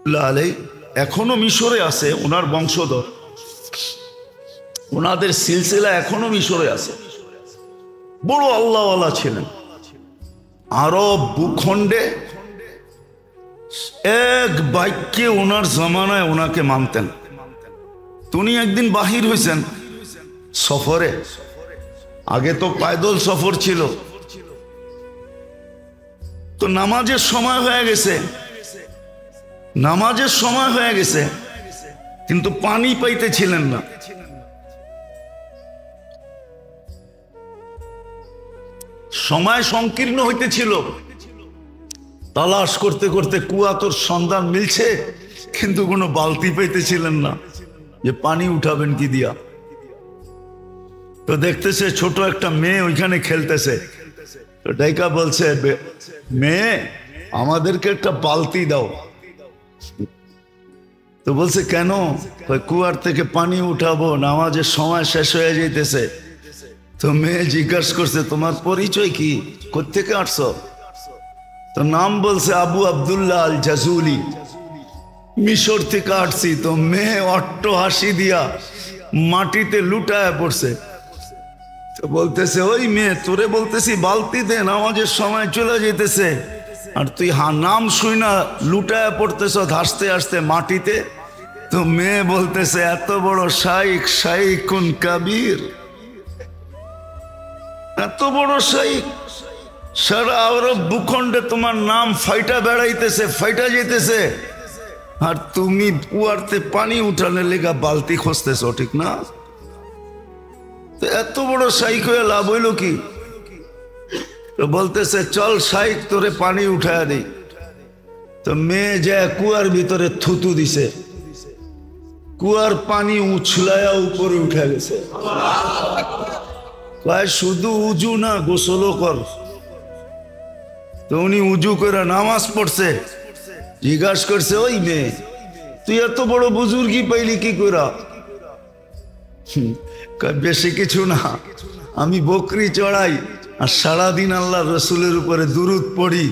আলাই এখনো মিশরে আছে, ওনার বংশধর, ওনাদের সিলসিলা এখনো মিশরে আছে। বড় আল্লাহওয়ালা ছিলেন। আরব ভূখণ্ডে এক বাক্যে ওনার জমানায় ওনাকে মানতেন। উনি একদিন বাহির হয়েছেন সফরে। আগে তো পায়দল সফর ছিল। তো নামাজের সময় হয়ে গেছে, নামাজের সময় হয়ে গেছে, কিন্তু পানি পাইতেছিলেন না। সময় সংকীর্ণ হইতেছিল। তালাশ করতে করতে কুয়া তোর সন্ধান মিলছে, কিন্তু কোনো বালতি পাইতেছিলেন না যে পানি উঠাবেন কি দিয়া। তো দেখতেছে ছোট একটা মেয়ে ওইখানে খেলতেছে। তো ডাইকা বলছে, মেয়ে আমাদেরকে একটা বালতি দাও। তো বলছে কেন? কুয়ার থেকে পানি উঠাবো, নামাজের সময় শেষ হয়ে যাইতেছে। তো মেয়ে জিজ্ঞাসা করছে, তোমার পরিচয় কি, কোত্থেকে আসছো? তো নাম বলছে আবু আব্দুল্লাহ আল জাজুলি, মিশর থেকে আসছি। তো মেয়ে অট্ট হাসি দিয়া মাটিতে লুটায় পড়ছে। তো বলতেছে, ওই মেয়ে, তোরে বলতেছি বালতি দে, নামাজের সময় চলে যেতেছে, আর তুই নাম শুই না লুটায় পড়তেছ হাসতে হাসতে মাটিতে। তো মেয়ে বলতেছে, এত বড় শাইখ, শাইখুন কাবীর, এত বড় শাইখ, সারা আরব ভূখণ্ডে তোমার নাম ফাইটা বেড়াইতেছে, ফাইটা যেতেছে, আর তুমি কুয়ারতে পানি উঠানোর লেগা বালতি খুঁজতেছ, ঠিক না? তো এত বড় শাইখ হয়ে লাভ হইল কি? তো বলতেছে, চল শাইখ, তোরে পানি উঠায় দিই। তো মেয়ে যায় কুয়ার ভিতরে থুতু দিছে, কুয়ার পানি উছলায়া উপরে উঠে গেছে। কয় শুধু উজু না, গোসলও কর। তো উনি উজু করে নামাজ পড়ছে। জিজ্ঞাসা করছে, ওই মেয়ে, তুই এত বড় বুজুর্গি পাইলি কি করা? বেশি কিছু না, আমি বকরি চড়াই আর সারাদিন আল্লাহ রসুলের উপরে দুরুদ পড়ি,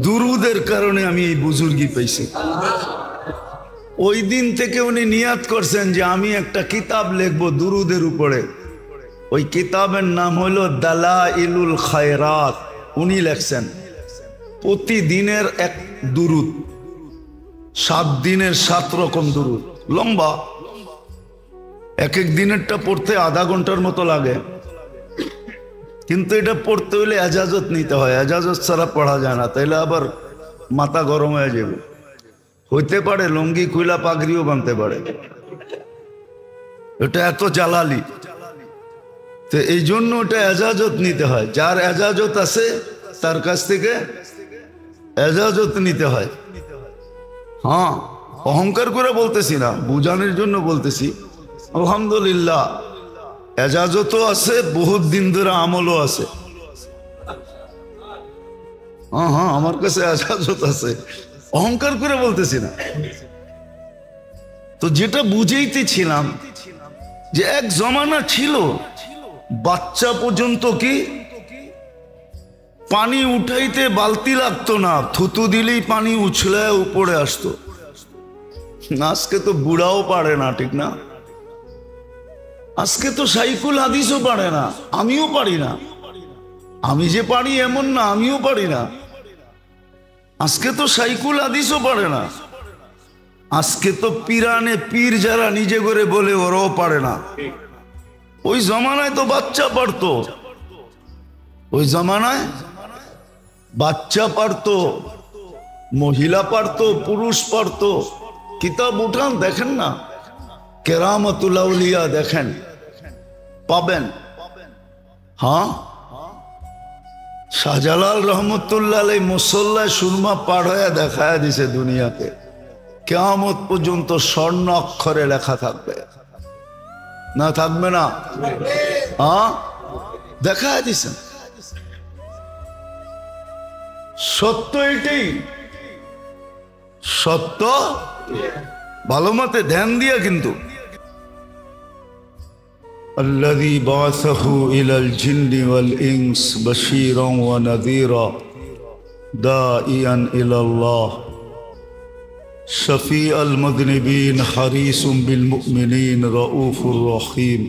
দুরুদের কারণে আমি এই বুজুর্গি পাইছি। ওই দিন থেকে উনি নিয়াত করছেন যে আমি একটা কিতাব লিখবো দুরুদের উপরে। ওই কিতাবের নাম হলো দালাইলুল খায়রাত। উনি লেখছেন প্রতিদিনের এক দুরুদ, 7 দিনের 7 রকম দুরুদ, লম্বা। এক এক দিনেরটা পড়তে আধা ঘন্টার মতো লাগে, কিন্তু এটা পড়তে হইলে এজাজত নিতে হয়। এজাজত ছাড়া পড়া যায় না, তাইলে আবার মাথা গরম হয়ে যাবে। হইতে পারে লুঙ্গি খুইলা পাগড়িও বানতে পারে, এটা এত জালালি। তো এই জন্য ওটা এজাজত নিতে হয়। যার এজাজত আছে তার কাছ থেকে এজাজত নিতে হয়। হ্যাঁ, অহংকার করে বলতেছি না, বুঝানোর জন্য বলতেছি। আলহামদুলিল্লাহ, এজাজতও আছে, বহুত দিন ধরে আমলও আছে। হ্যাঁ হ্যাঁ, আমার কাছে এজাজত আছে, অহংকার করে বলতেছি না। তো যেটা বুঝাইতেছিলাম যে এক জমানা ছিল বাচ্চা পর্যন্ত কি পানি উঠাইতে বালতি লাগতো না, থুতু দিলেই পানি উছলে উপরে আসতো। আজকে তো বুড়াও পারে না, ঠিক না? আজকে তো শাইখুল হাদিসও পারে না, আমিও পারি না। আমি যে পারি এমন না, আমিও পারি না। আজকে তো শাইখুল হাদিসও পারে না। আজকে তো পিরানে পীর যারা নিজে করে বলে ওরাও পারে না। ওই জমানায় তো বাচ্চা পারতো, ওই জমানায় বাচ্চা পারতো, মহিলা পারতো, পুরুষ পারতো। কিতাব উঠান, দেখেন না, কেরামতুল আউলিয়া দেখেন, পাবেন। হ্যাঁ, শাহজালাল রহমতুল্লাহ আলাইহি মুসল্লায় সুরমা পার হয়ে দেখায় দিছে দুনিয়াতে, কিয়ামত পর্যন্ত স্বর্ণ অক্ষরে লেখা থাকবে, না থাকবে না? হ্যাঁ, দেখায় দিছেন। সত্য এটাই, সত্য। ভালো মতে ধ্যান দিয়া কিন্তু আল্লাযী বাআসাহু ইলাল জিন্নি ওয়াল ইনস বাশীরান ওয়া নাযীরা দাঈয়ান ইলাল্লাহ शफी अल मुज़निबीन हरीसुम बिल मुमिनीन रऊफुर रहीम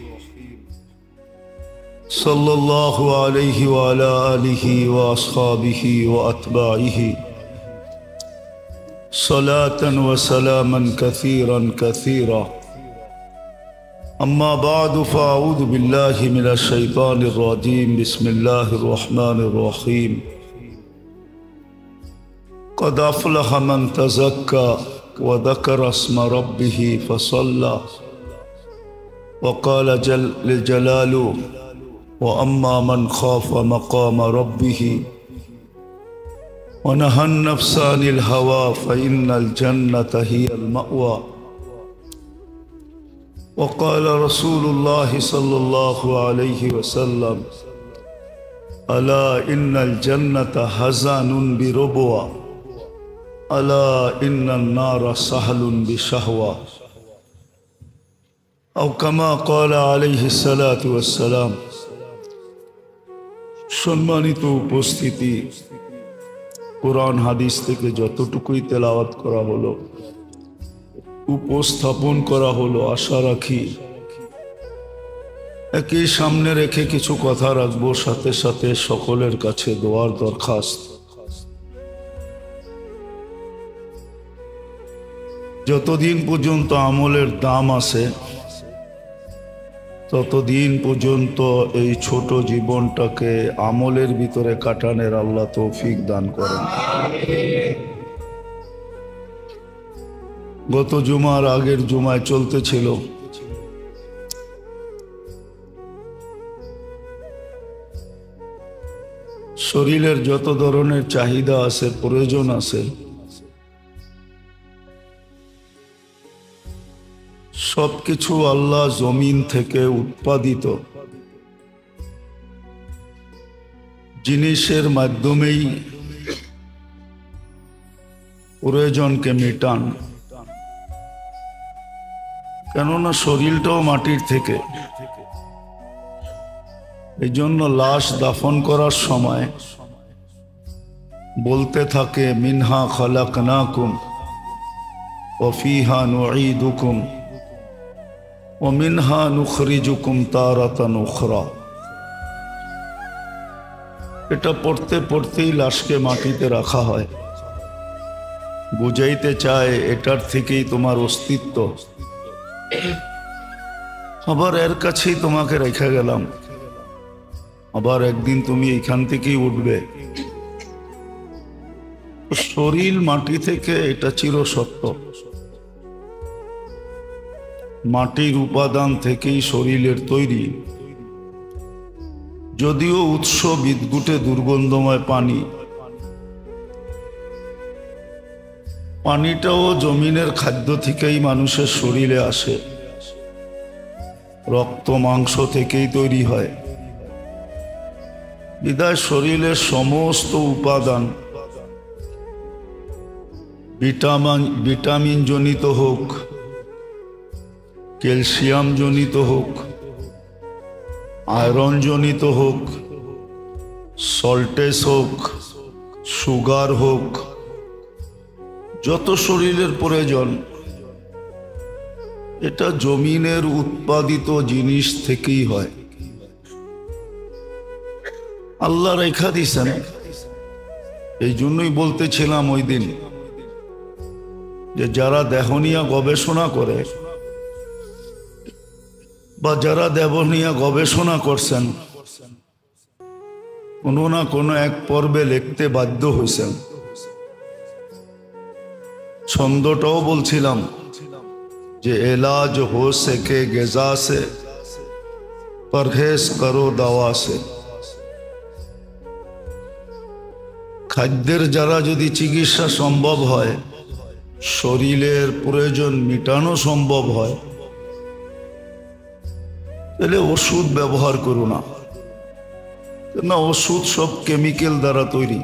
सल्लल्लाहु अलैहि व अला आलिहि व अस्हाबिहि व अतबाइहि सलातन व सलामन कसीरन कसीरा अम्मा बाद फ़अऊज़ु बिल्लाहि मिनश शैतानिर रजीम बिस्मिल्लाहिर रहमानिर रहीम क़द अफ़लह मन तज़क्का व ज़करा अस्म रब्बिही फ़सल्ला व क़ाल जल्ल जलालुहु व अम्मा मन ख़ाफ़ मक़ाम रब्बिही व नहा अन-नफ़्स अनिल हवा फ़इन्नल जन्नता हियल मअवा व क़ाल रसूलुल्लाहि सल्लल्लाहु अलैहि वसल्लम अला इन्नल जन्नता हज़ानुन बिरुबवा अला इन्नन नारा सहलुन बिशहवा औ कमा क़ाल अलैहि सलातु वस्सलाम। सम्मानित उपस्थिति, कुरान हादिस থেকে যতটুকুই তেলাওয়াত করা হলো, উপস্থাপন করা হলো, আশা রাখি একই সামনে রেখে কিছু কথা রাখবো, সাথে সাথে সকলের কাছে দোয়ার দরখাস্ত। যতদিন পর্যন্ত আমলের দাম আছে ততদিন পর্যন্ত এই ছোট জীবনটাকে আমলের ভিতরে কাটানোর আল্লাহ তৌফিক দান করেন। গত জুমার আগের জুমায় চলতেছিল শরীরের যত ধরনের চাহিদা আছে, প্রয়োজন আছে, সবকিছু আল্লাহ জমিন থেকে উৎপাদিত জিনিসের মাধ্যমেই প্রয়োজনকে মেটান। কেননা শরীরটাও মাটির থেকে, এই জন্য লাশ দাফন করার সময় বলতে থাকে মিনহা খালাকনাকুম ওয়া ফিহা নুঈদুকুম ওয়া মিনহা নুখরিজুকুম তারাতান উখরা। এটা পড়তে পড়তেই লাশকে মাটিতে রাখা হয়, বুঝাইতে চায় এটার থেকেই তোমার অস্তিত্ব। আবার এর কাছেই তোমাকে রেখে গেলাম, আবার একদিন তুমি এখান থেকেই উঠবে। শরীর মাটি থেকে, এটা চিরসত্য। মাটির উপাদান থেকেই শরীরের তৈরি। যদিও উৎস বিদ্যুটে দুর্গন্ধময় পানি, পানিটাও জমিনের খাদ্য থেকেই মানুষের শরীরে আসে, রক্ত মাংস থেকেই তৈরি হয়। বিদায় শরীরের সমস্ত উপাদান ভিটামিন জনিত হোক, ক্যালসিয়াম জনিত হোক, আয়রন জনিত হোক, সল্টেজ হোক, সুগার হোক, যত শরীরের প্রয়োজন এটা জমিনের উৎপাদিত জিনিস থেকেই হয়। আল্লাহ রেখা দিছেন। এই জন্যই বলতেছিলাম ওই দিন যে যারা দেহ নিয়ে গবেষণা করে বা যারা দেহ নিয়ে গবেষণা করছেন, কোনো না কোনো এক পর্বে লিখতে বাধ্য হয়েছেন। ছন্দটাও বলছিলাম যে এলাজ হো সকে গেজা সে, পরহেজ করো দাওয়া সে। খাদ্যের যারা যদি চিকিৎসা সম্ভব হয়, শরীরের প্রয়োজন মিটানো সম্ভব হয়, তাহলে ওষুধ ব্যবহার করো না। না, ওষুধ সব কেমিক্যাল দ্বারা তৈরি।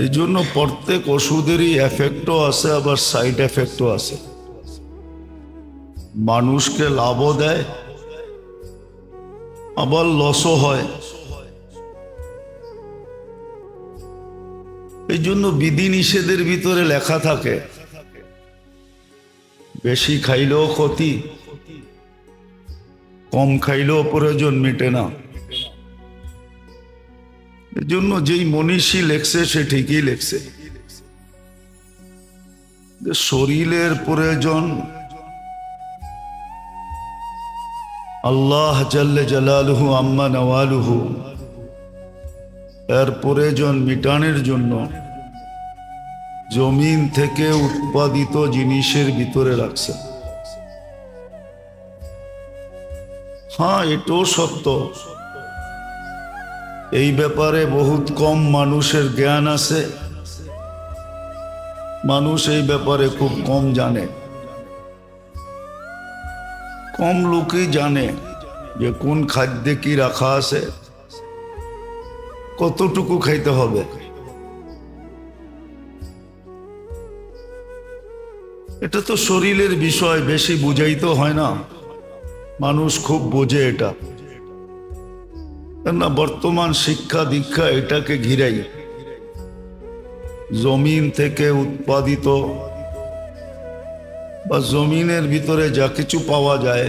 এই জন্য প্রত্যেক ওষুধেরই এফেক্টও আছে, আবার সাইড এফেক্টও আছে। মানুষকে লাভও দেয়, আবার লসও হয়। এই জন্য বিধি নিষেধের ভিতরে লেখা থাকে বেশি খাইলেও ক্ষতি, কম খাইলেও প্রয়োজন মিটে না। এই জন্য যেই মনীষী লেখছে সে ঠিকই লেখছে যে শরীরের প্রয়োজন আল্লাহ জাল্লে জালালুহু আম্মা নওয়ালুহু এর প্রয়োজন মিটানোর জন্য জমিন থেকে উৎপাদিত জিনিসের ভিতরে রাখছে। হ্যাঁ, এটাও সত্য, এই ব্যাপারে বহুত কম মানুষের জ্ঞান আছে, মানুষ এই ব্যাপারে খুব কম জানে। কম লোকই জানে যে কোন খাদ্যে কি রাখা আছে, কতটুকু খাইতে হবে। এটা তো শরীরের বিষয়, বেশি বুঝাইতে হয় না, মানুষ খুব বোঝে এটা। না, বর্তমান শিক্ষা দীক্ষা এটাকে ঘিরাই, জমিন থেকে উৎপাদিত বা জমিনের ভিতরে যা কিছু পাওয়া যায়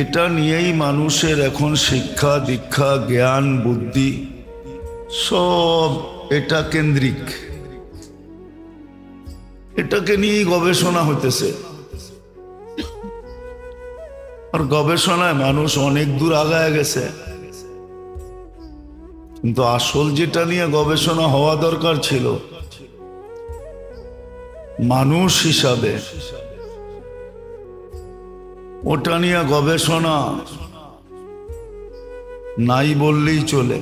এটা নিয়েই মানুষের এখন শিক্ষা দীক্ষা জ্ঞান বুদ্ধি সব এটা কেন্দ্রিক, এটাকে নিয়েই গবেষণা হইতেছে। আর গবেষণায় মানুষ অনেক দূর আগায় গেছে, কিন্তু আসল যেটা নিয়ে গবেষণা হওয়া দরকার ছিল মানুষ হিসাবে, ওটা নিয়ে গবেষণা নাই বললেই চলে।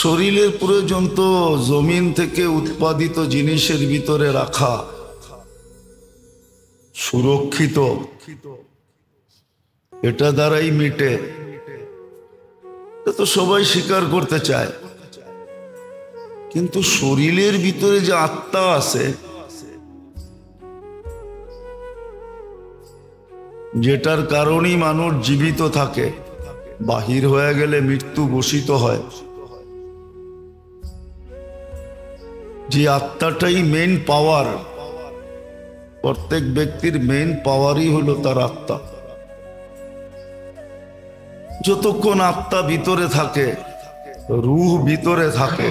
শরীরের প্রয়োজন তো জমিন থেকে উৎপাদিত জিনিসের ভিতরে রাখা, সুরক্ষিত, এটা দ্বারাই মিটে। এটা তো সবাই স্বীকার করতে চায়, কিন্তু শরীরের ভিতরে যে আত্মা আছে, যেটার কারণেই মানুষ জীবিত থাকে, বাহির হয়ে গেলে মৃত্যু ঘোষিত হয়, যে আত্মাটাই মেইন পাওয়ার। প্রত্যেক ব্যক্তির মেইন পাওয়ারই হলো তার আত্মা। যতক্ষণ আত্মা ভিতরে থাকে, রূহ ভিতরে থাকে,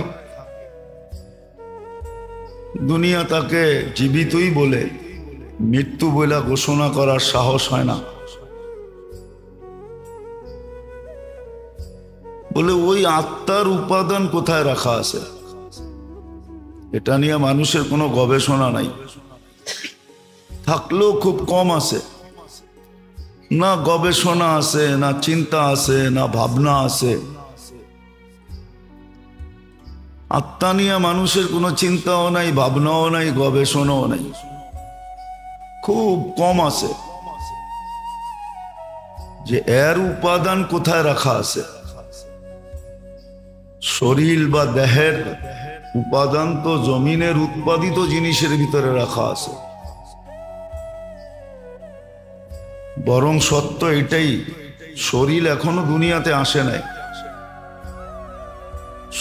দুনিয়া তাকে জীবিতই বলে, মৃত্যু বলে ঘোষণা করার সাহস হয় না। বলে ওই আত্মার উপাদান কোথায় রাখা আছে, এটা নিয়ে মানুষের কোনো গবেষণা নাই, থাকলেও খুব কম আছে। না গবেষণা আছে, না চিন্তা আছে, না ভাবনা আছে। আত্মা নিয়ে মানুষের কোনো চিন্তাও নাই, ভাবনাও নাই, গবেষণাও নাই, খুব কম আছে। যে এর উপাদান কোথায় রাখা আছে, শরীর বা দেহের উপাদান তো জমিনের উৎপাদিত জিনিসের ভিতরে রাখা আছে। বরং সত্য এটাই, শরীর এখনো দুনিয়াতে আসে নাই,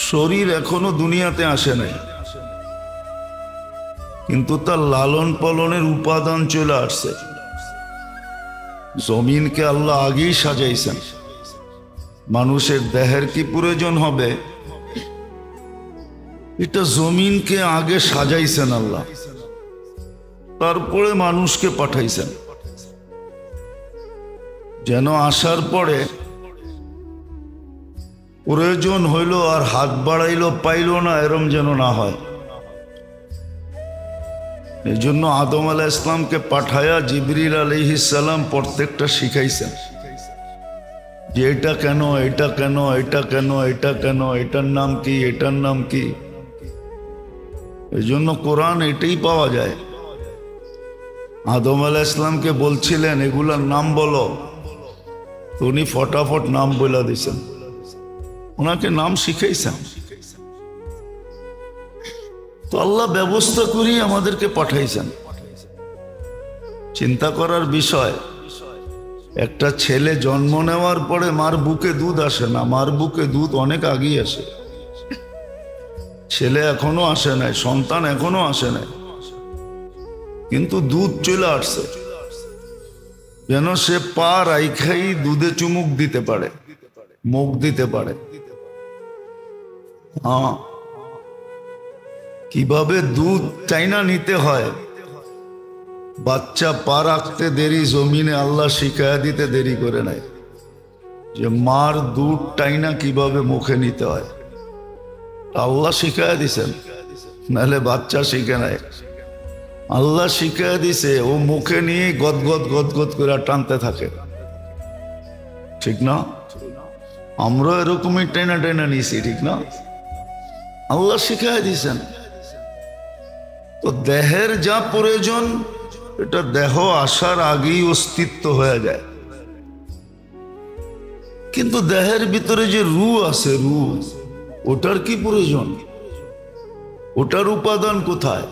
শরীর এখনো দুনিয়াতে আসে নাই, কিন্তু তার লালন পালনের উপাদান চলে আসছে। জমিনকে আল্লাহ আগেই সাজাইছেন, মানুষের দেহের কি প্রয়োজন হবে এটা জমিনকে আগে সাজাইছেন আল্লাহ, তারপরে মানুষকে পাঠাইছেন, যেন আসার পরে প্রয়োজন হইল আর হাত বাড়াইলো পাইল না, এরম যেন না হয়। এই জন্য আদম আলাইহিস ইসলামকে পাঠায়া জিবরিল আলাইহিস সালাম প্রত্যেকটা শিখাইছেন যে এটা কেন, এটা কেন, এটা কেন, এটা কেন, এটার নাম কি, এটার নাম কি। এই জন্য কোরআন এটাই পাওয়া যায়। আদম আলাইহিস ইসলামকে বলছিলেন এগুলার নাম বলো, তো উনি ফটাফট নাম বলে দিয়েছেন, ওনাকে নাম শিখাইছেন। তো আল্লাহ ব্যবস্থা করি আমাদেরকে পাঠাইছেন। চিন্তা করার বিষয়, একটা ছেলে জন্ম নেওয়ার পরে মার বুকে দুধ আসে না, মার বুকে দুধ অনেক আগেই আসে। ছেলে এখনো আসে নাই, সন্তান এখনো আসে নাই, কিন্তু দুধ চলে আসছে, যেন সে পা রাইখাই দুধে চুমুক দিতে পারে, মুখ দিতে পারে। হ্যাঁ, কিভাবে দুধ চাইনা নিতে হয়, বাচ্চা পা রাখতে দেরি জমিনে আল্লাহ শিখায়া দিতে দেরি করে নাই, যে মার দুধ টাইনা কিভাবে মুখে নিতে হয় আল্লাহ শিখায়া দিছেন, নাহলে বাচ্চা শিখে নাই। আল্লাহ শিখায়া দিছে, ও মুখে নিয়ে গদগদ গদগদ করে টানতে থাকে, ঠিক না? আমরা এরকমই টাইনা টাইনা নিছি, ঠিক না? আল্লাহ শিখায়া দিছেন। তো দেহের যা প্রয়োজন এটা দেহ আসার আগেই অস্তিত্ব হয়ে যায়, কিন্তু দেহের ভিতরে যে রু আছে, রু, ওটার কি প্রয়োজন? ওটার উপাদান কোথায়?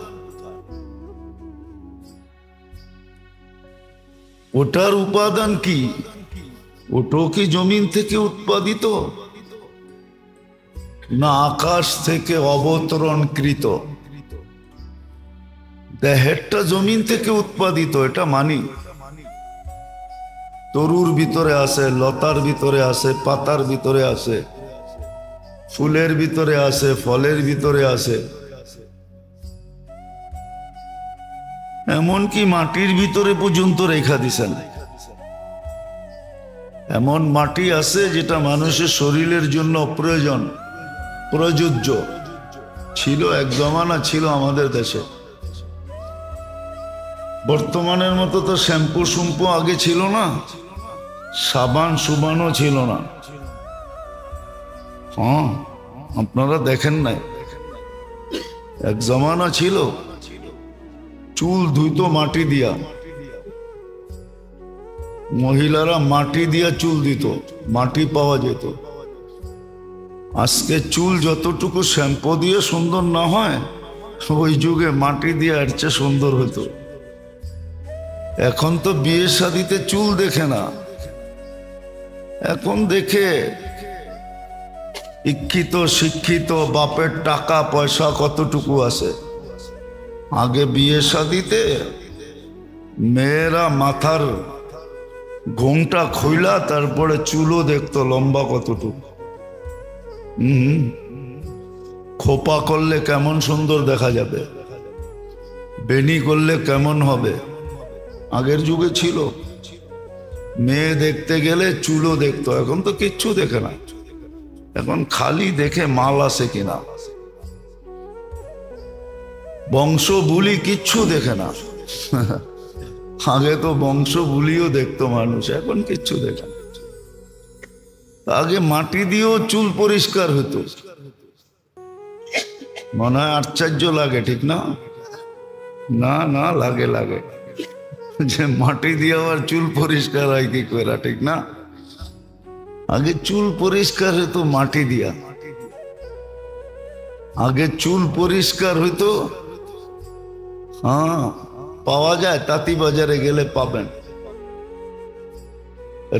ওটার উপাদান কি? ওটাও কি জমিন থেকে উৎপাদিত, না আকাশ থেকে অবতরণকৃত? দেহেরটা জমিন থেকে উৎপাদিত, এটা মানি। তরুর ভিতরে আছে, লতার ভিতরে আছে, পাতার ভিতরে আছে, ফুলের ভিতরে আছে, ফলের ভিতরে আছে, এমনকি মাটির ভিতরে পর্যন্ত রেখা দিছেন। এমন মাটি আছে যেটা মানুষের শরীরের জন্য প্রয়োজন, প্রযোজ্য ছিল, এক জমানা ছিল আমাদের দেশে। বর্তমানের মতো তো শ্যাম্পু শুম্পু আগে ছিল না, সাবান সুবানও ছিল না। হ্যাঁ, আপনারা দেখেন নাই, এক জমানা ছিল চুল ধুইতো মাটি দিয়া, মহিলারা মাটি দিয়া চুল দিত, মাটি পাওয়া যেত। আজকে চুল যতটুকু শ্যাম্পু দিয়ে সুন্দর না হয়, ওই যুগে মাটি দিয়ে এর চেয়ে সুন্দর হতো। এখন তো বিয়ে শাদিতে চুল দেখে না, এখন দেখে শিক্ষিত শিক্ষিত বাপের টাকা পয়সা কতটুকু আছে। আগে বিয়ে শাদিতে মেয়েরা মাথার ঘোমটা খইলা তারপরে চুলও দেখতো লম্বা কতটুকু, খোপা করলে কেমন সুন্দর দেখা যাবে, বেনি করলে কেমন হবে। আগের যুগে ছিল, মেয়ে দেখতে গেলে চুলও দেখতো, এখন তো কিচ্ছু দেখে না, এখন খালি দেখে মাল আছে কিনা, বংশ বুলি কিচ্ছু দেখে না। আগে তো বংশ বুলিও দেখতো মানুষ, এখন কিচ্ছু দেখে না। আগে মাটি দিয়েও চুল পরিষ্কার হতো, মনে হয় আশ্চর্য লাগে, ঠিক না? না না, লাগে লাগে, যে মাটি দিয়ে আবার চুল পরিষ্কার হয় কি করে, ঠিক না? আগে চুল পরিষ্কার হতো মাটি দিয়া, আগে চুল পরিষ্কার হইতো। হ্যাঁ, পাওয়া যায়, তাঁতি বাজারে গেলে পাবেন,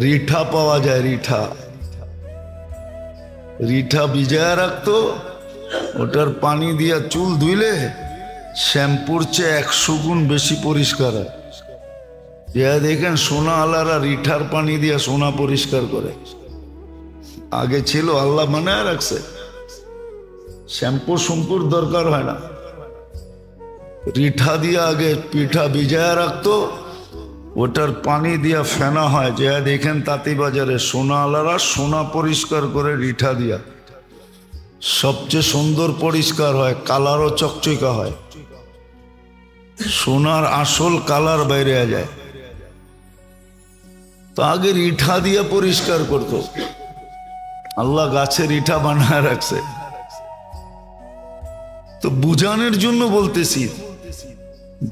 রিঠা পাওয়া যায়, রিঠা, রিঠা ভিজায় রাখতো, ওটার পানি দিয়া চুল ধুইলে শ্যাম্পুর চেয়ে 100 গুণ বেশি পরিষ্কার হয়। দেখেন সোনা আলারা রিঠার পানি দিয়া সোনা পরিষ্কার করে, আগে ছিল, আল্লাহ বানায় রাখছে, শ্যাম্পু শুম্পুর দরকার হয় না। রিঠা দিয়া আগে পিঠা ভিজায় রাখতো, ওটার পানি দিয়া ফেনা হয়, যে দেখেন তাঁতি বাজারে সোনা আলারা সোনা পরিষ্কার করে রিঠা দিয়া, সবচেয়ে সুন্দর পরিষ্কার হয়, কালারও চকচকা হয়, সোনার আসল কালার বাইরে যায়। তো আগে রিঠা দিয়া পরিষ্কার করতো, আল্লাহ গাছে রিঠা বানায় রাখছে। তো বুঝানোর জন্য বলতেছি,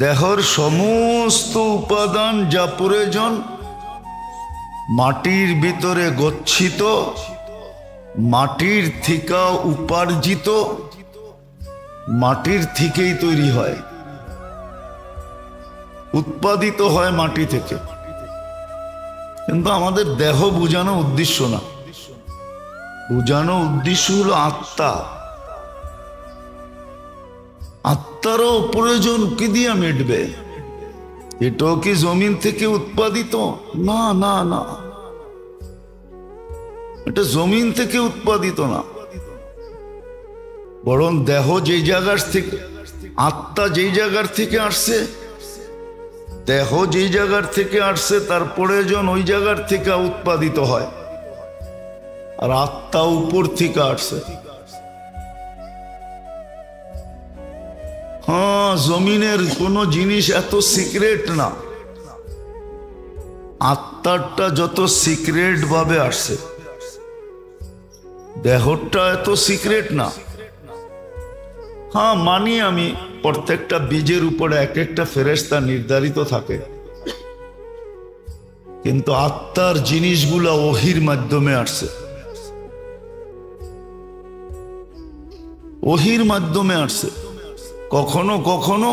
দেহর সমস্ত উপাদান যা প্রয়োজন মাটির ভিতরে গচ্ছিত, মাটির থেকে উপার্জিত, মাটির থেকেই তৈরি হয়, উৎপাদিত হয় মাটি থেকে। কিন্তু আমাদের দেহ বুঝানো উদ্দেশ্য না, বুঝানো উদ্দেশ্য হলো আত্মা। আত্মারও প্রয়োজন কি দিয়ে মিটবে? এটাও কি জমিন থেকে উৎপাদিত? না না না, এটা জমিন থেকে উৎপাদিত না, বরং দেহ যেই জায়গার থেকে, আত্মা যেই জায়গার থেকে আসছে, দেহ যেই জায়গার থেকে আসছে তার প্রয়োজন ওই জায়গার থেকে উৎপাদিত হয়, আর আত্মা উপর থেকে আসছে। হ্যাঁ, জমিনের কোন জিনিস এত সিক্রেট না, আত্মারটা যত সিক্রেট ভাবে আসছে, দেহটা এত সিক্রেট না। হ্যাঁ মানি আমি, প্রত্যেকটা বীজের উপরে এক একটা ফেরেশতা নির্ধারিত থাকে, কিন্তু আত্মার জিনিসগুলা ওহির মাধ্যমে আসছে, ওহির মাধ্যমে আসছে। কখনো কখনো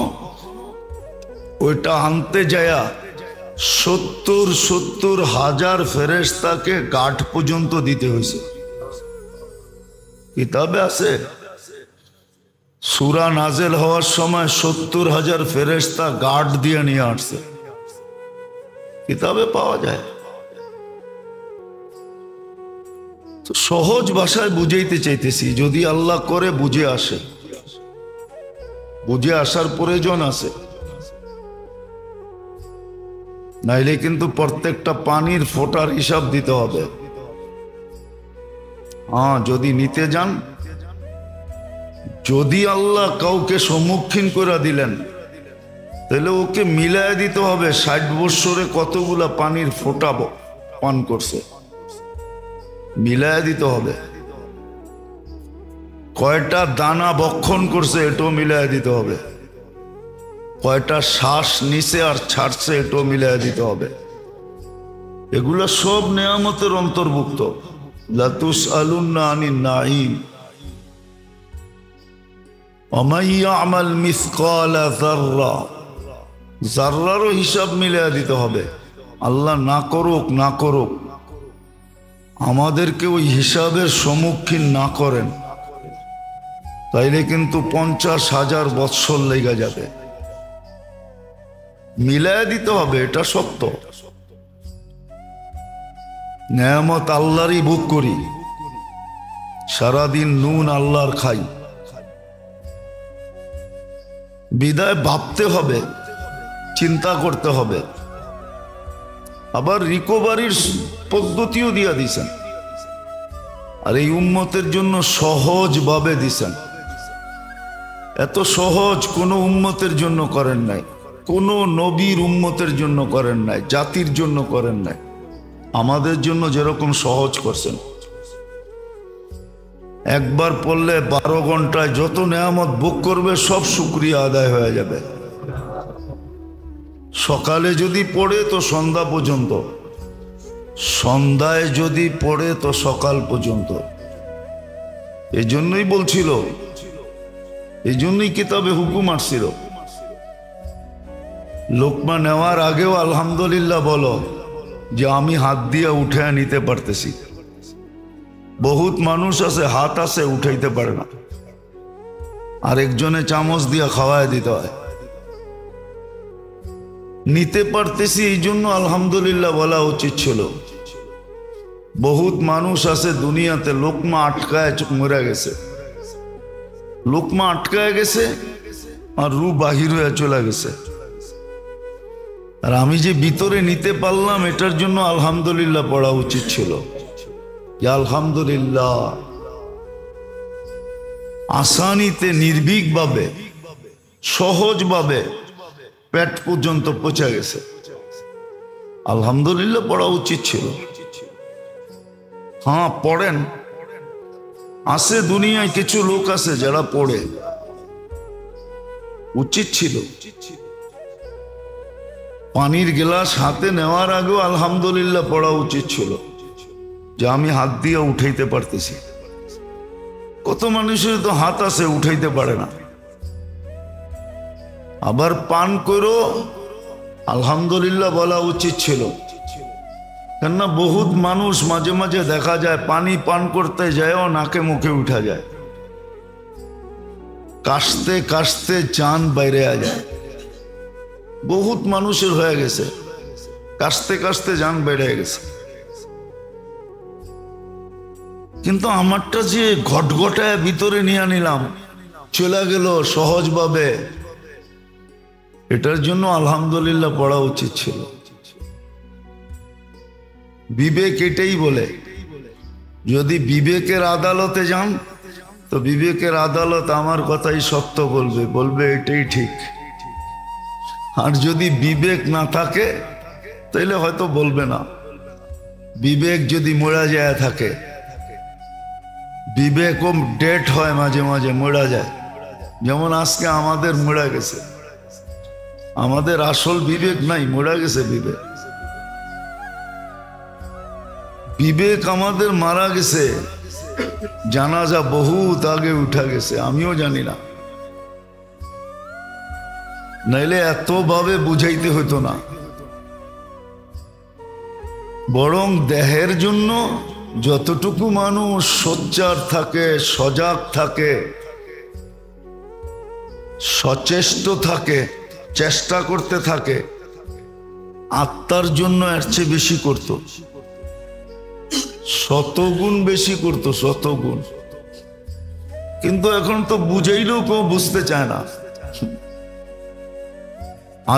ওইটা আনতে যায়া 70,000 ফেরেশতাকে গাঠ পর্যন্ত দিতে হয়েছে। কিতাবে আছে সূরা নাজেল হওয়ার সময় 70,000 ফেরেশতা গার্ড দিয়ে নিয়ে আসছে, কিতাবে পাওয়া যায়। তো সহজ ভাষায় বুঝাইতে চাইতেছি, যদি আল্লাহ করে বুঝে আসে, বুঝে আসার প্রয়োজন আছে, নাইলে কিন্তু প্রত্যেকটা পানির ফোঁটার হিসাব দিতে হবে। হ্যাঁ, যদি নিতে যান, যদি আল্লাহ কাউকে সম্মুখীন করে দিলেন, তাহলে ওকে মিলায় দিতে হবে 60 বৎসরে কতগুলা পানির ফোঁটা পান করছে, মিলায় দিতে হবে। কয়টা দানা বক্ষণ করছে এটাও মিলায় দিতে হবে, কয়টা শ্বাস নিছে আর ছাড়ছে এটাও মিলায় দিতে হবে। এগুলা সব নেয়ামতের অন্তর্ভুক্ত। লাতুসআলুন্না আনিন নাঈম ওয়া মান ইয়া'মাল মিসকালা যাররা, যাররারও হিসাব মিলায় দিতে হবে। আল্লাহ না করুক না করুক, আমাদেরকে ওই হিসাবের সম্মুখীন না করেন, তাইলে কিন্তু 50,000 বৎসর লেগে যাবে। মিলায় দিতে হবে, এটা সত্য। নেয়ামত আল্লাহরই ভোগ করি, সারাদিন নুন আল্লাহর খাই, বিদায় ভাবতে হবে, চিন্তা করতে হবে। আবার রিকভারির পদ্ধতিও দিয়া দিছেন, আর এই উম্মতের জন্য সহজভাবে দিছেন। এত সহজ কোন উম্মতের জন্য করেন নাই, কোন নবীর উম্মতের জন্য করেন নাই, জাতির জন্য করেন নাই। আমাদের জন্য যেরকম সহজ করছেন, একবার পড়লে 12 ঘন্টায় যত নেয়ামত ভোগ করবে সব শুকরিয়া আদায় হয়ে যাবে। সকালে যদি পড়ে তো সন্ধ্যা পর্যন্ত, সন্ধ্যায় যদি পড়ে তো সকাল পর্যন্ত। এই জন্যই বলছিল, এই জন্যই কিতাবে হুকুম আসছিল, লোকমা নেওয়ার আগেও আলহামদুলিল্লাহ বলো, যে আমি হাত দিয়ে উঠে নিতে পারতেছি। বহুত মানুষ আছে হাত আছে উঠাইতে পারে না, আরেকজনে চামচ দিয়ে খাওয়ায় দিতে হয়। নিতে পারতেছি এই জন্য আলহামদুলিল্লাহ বলা উচিত ছিল। বহুত মানুষ আছে দুনিয়াতে লোকমা আটকায় মরে গেছে, লোকমা আটকায় গেছে আর রু বাহির হয়ে চলে গেছে। আর আমি যে ভিতরে নিতে পারলাম, এটার জন্য আলহামদুলিল্লাহ পড়া উচিত ছিল। আলহামদুলিল্লাহ আসানিতে, নির্ভীকভাবে, সহজভাবে পেট পর্যন্ত পৌঁছে গেছে। আলহামদুলিল্লাহ পড়া উচিত ছিল। হ্যাঁ পড়েন, আছে দুনিয়ায় কিছু লোক আছে যারা পড়ে, উচিত ছিল। পানির গ্লাস হাতে নেওয়ার আগেও আলহামদুলিল্লাহ পড়া উচিত ছিল, যে আমি হাত দিয়ে উঠাইতে পারতেছি। কত মানুষের তো হাত আছে উঠাইতে পারে না। আবার পান করো, আলহামদুলিল্লাহ বলা উচিত ছিল, কেননা বহুত মানুষ মাঝে মাঝে দেখা যায় পানি পান করতে যায়ও নাকে মুখে উঠা যায়, কাশতে কাশতে চান বাইরে যায়। বহুত মানুষের হয়ে গেছে, কাশতে কাশতে জান বেড়ে গেছে। কিন্তু আমারটা যে ঘটঘটায় ভিতরে নিয়ে নিলাম, চলে গেল সহজভাবে, এটার জন্য আলহামদুলিল্লাহ পড়া উচিত ছিল। বিবেক এটাই বলে, যদি বিবেকের আদালতে যান তো বিবেকের আদালত আমার কথাই সত্য বলবে, বলবে এটাই ঠিক। আর যদি বিবেক না থাকে তাহলে হয়তো বলবে না। বিবেক যদি মরা যায় থাকে, বিবেকও ডেট হয়, মাঝে মাঝে মরা যায়। যেমন আজকে আমাদের মরা গেছে, আমাদের আসল বিবেক নাই, মরা গেছে বিবেক। বিবেক আমাদের মারা গেছে, জানাজা বহুত আগে উঠা গেছে, আমিও জানি না, নাইলে এত ভাবে বুঝাইতে হতো না। বরং দেহের জন্য যতটুকু মানুষ সোচ্চার থাকে, সজাগ থাকে, সচেষ্ট থাকে, চেষ্টা করতে থাকে, আত্মার জন্য এর চেয়ে বেশি করত, শতগুণ বেশি করত, শতগুণ। কিন্তু এখন তো বুঝাইলেও কেউ বুঝতে চায় না।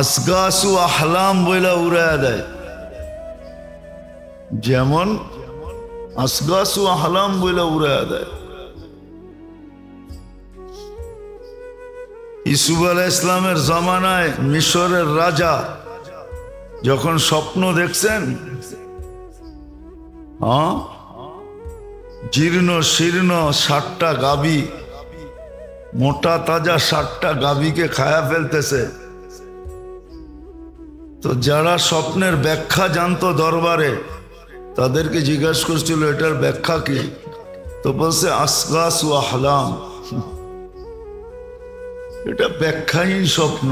আসগাসু আহলাম বইলা উড়াইয়া দেয়, যেমন আসগাসু আহলাম বইলা উড়াইয়া দেয়। ইসুফ আলাইহিস সালামের জামানায় মিশরের রাজা যখন স্বপ্ন দেখছেন, জীর্ণ শীর্ণ 60টা গাভী, মোটা তাজা 60টা গাভীকে খায়া ফেলতেছে, তো যারা স্বপ্নের ব্যাখ্যা জানতো দরবারে, তাদেরকে জিজ্ঞাসা করছিল এটার ব্যাখ্যা কি? তো বলছে আসগাস ও আহলাম, এটা ব্যাখ্যাহীন স্বপ্ন,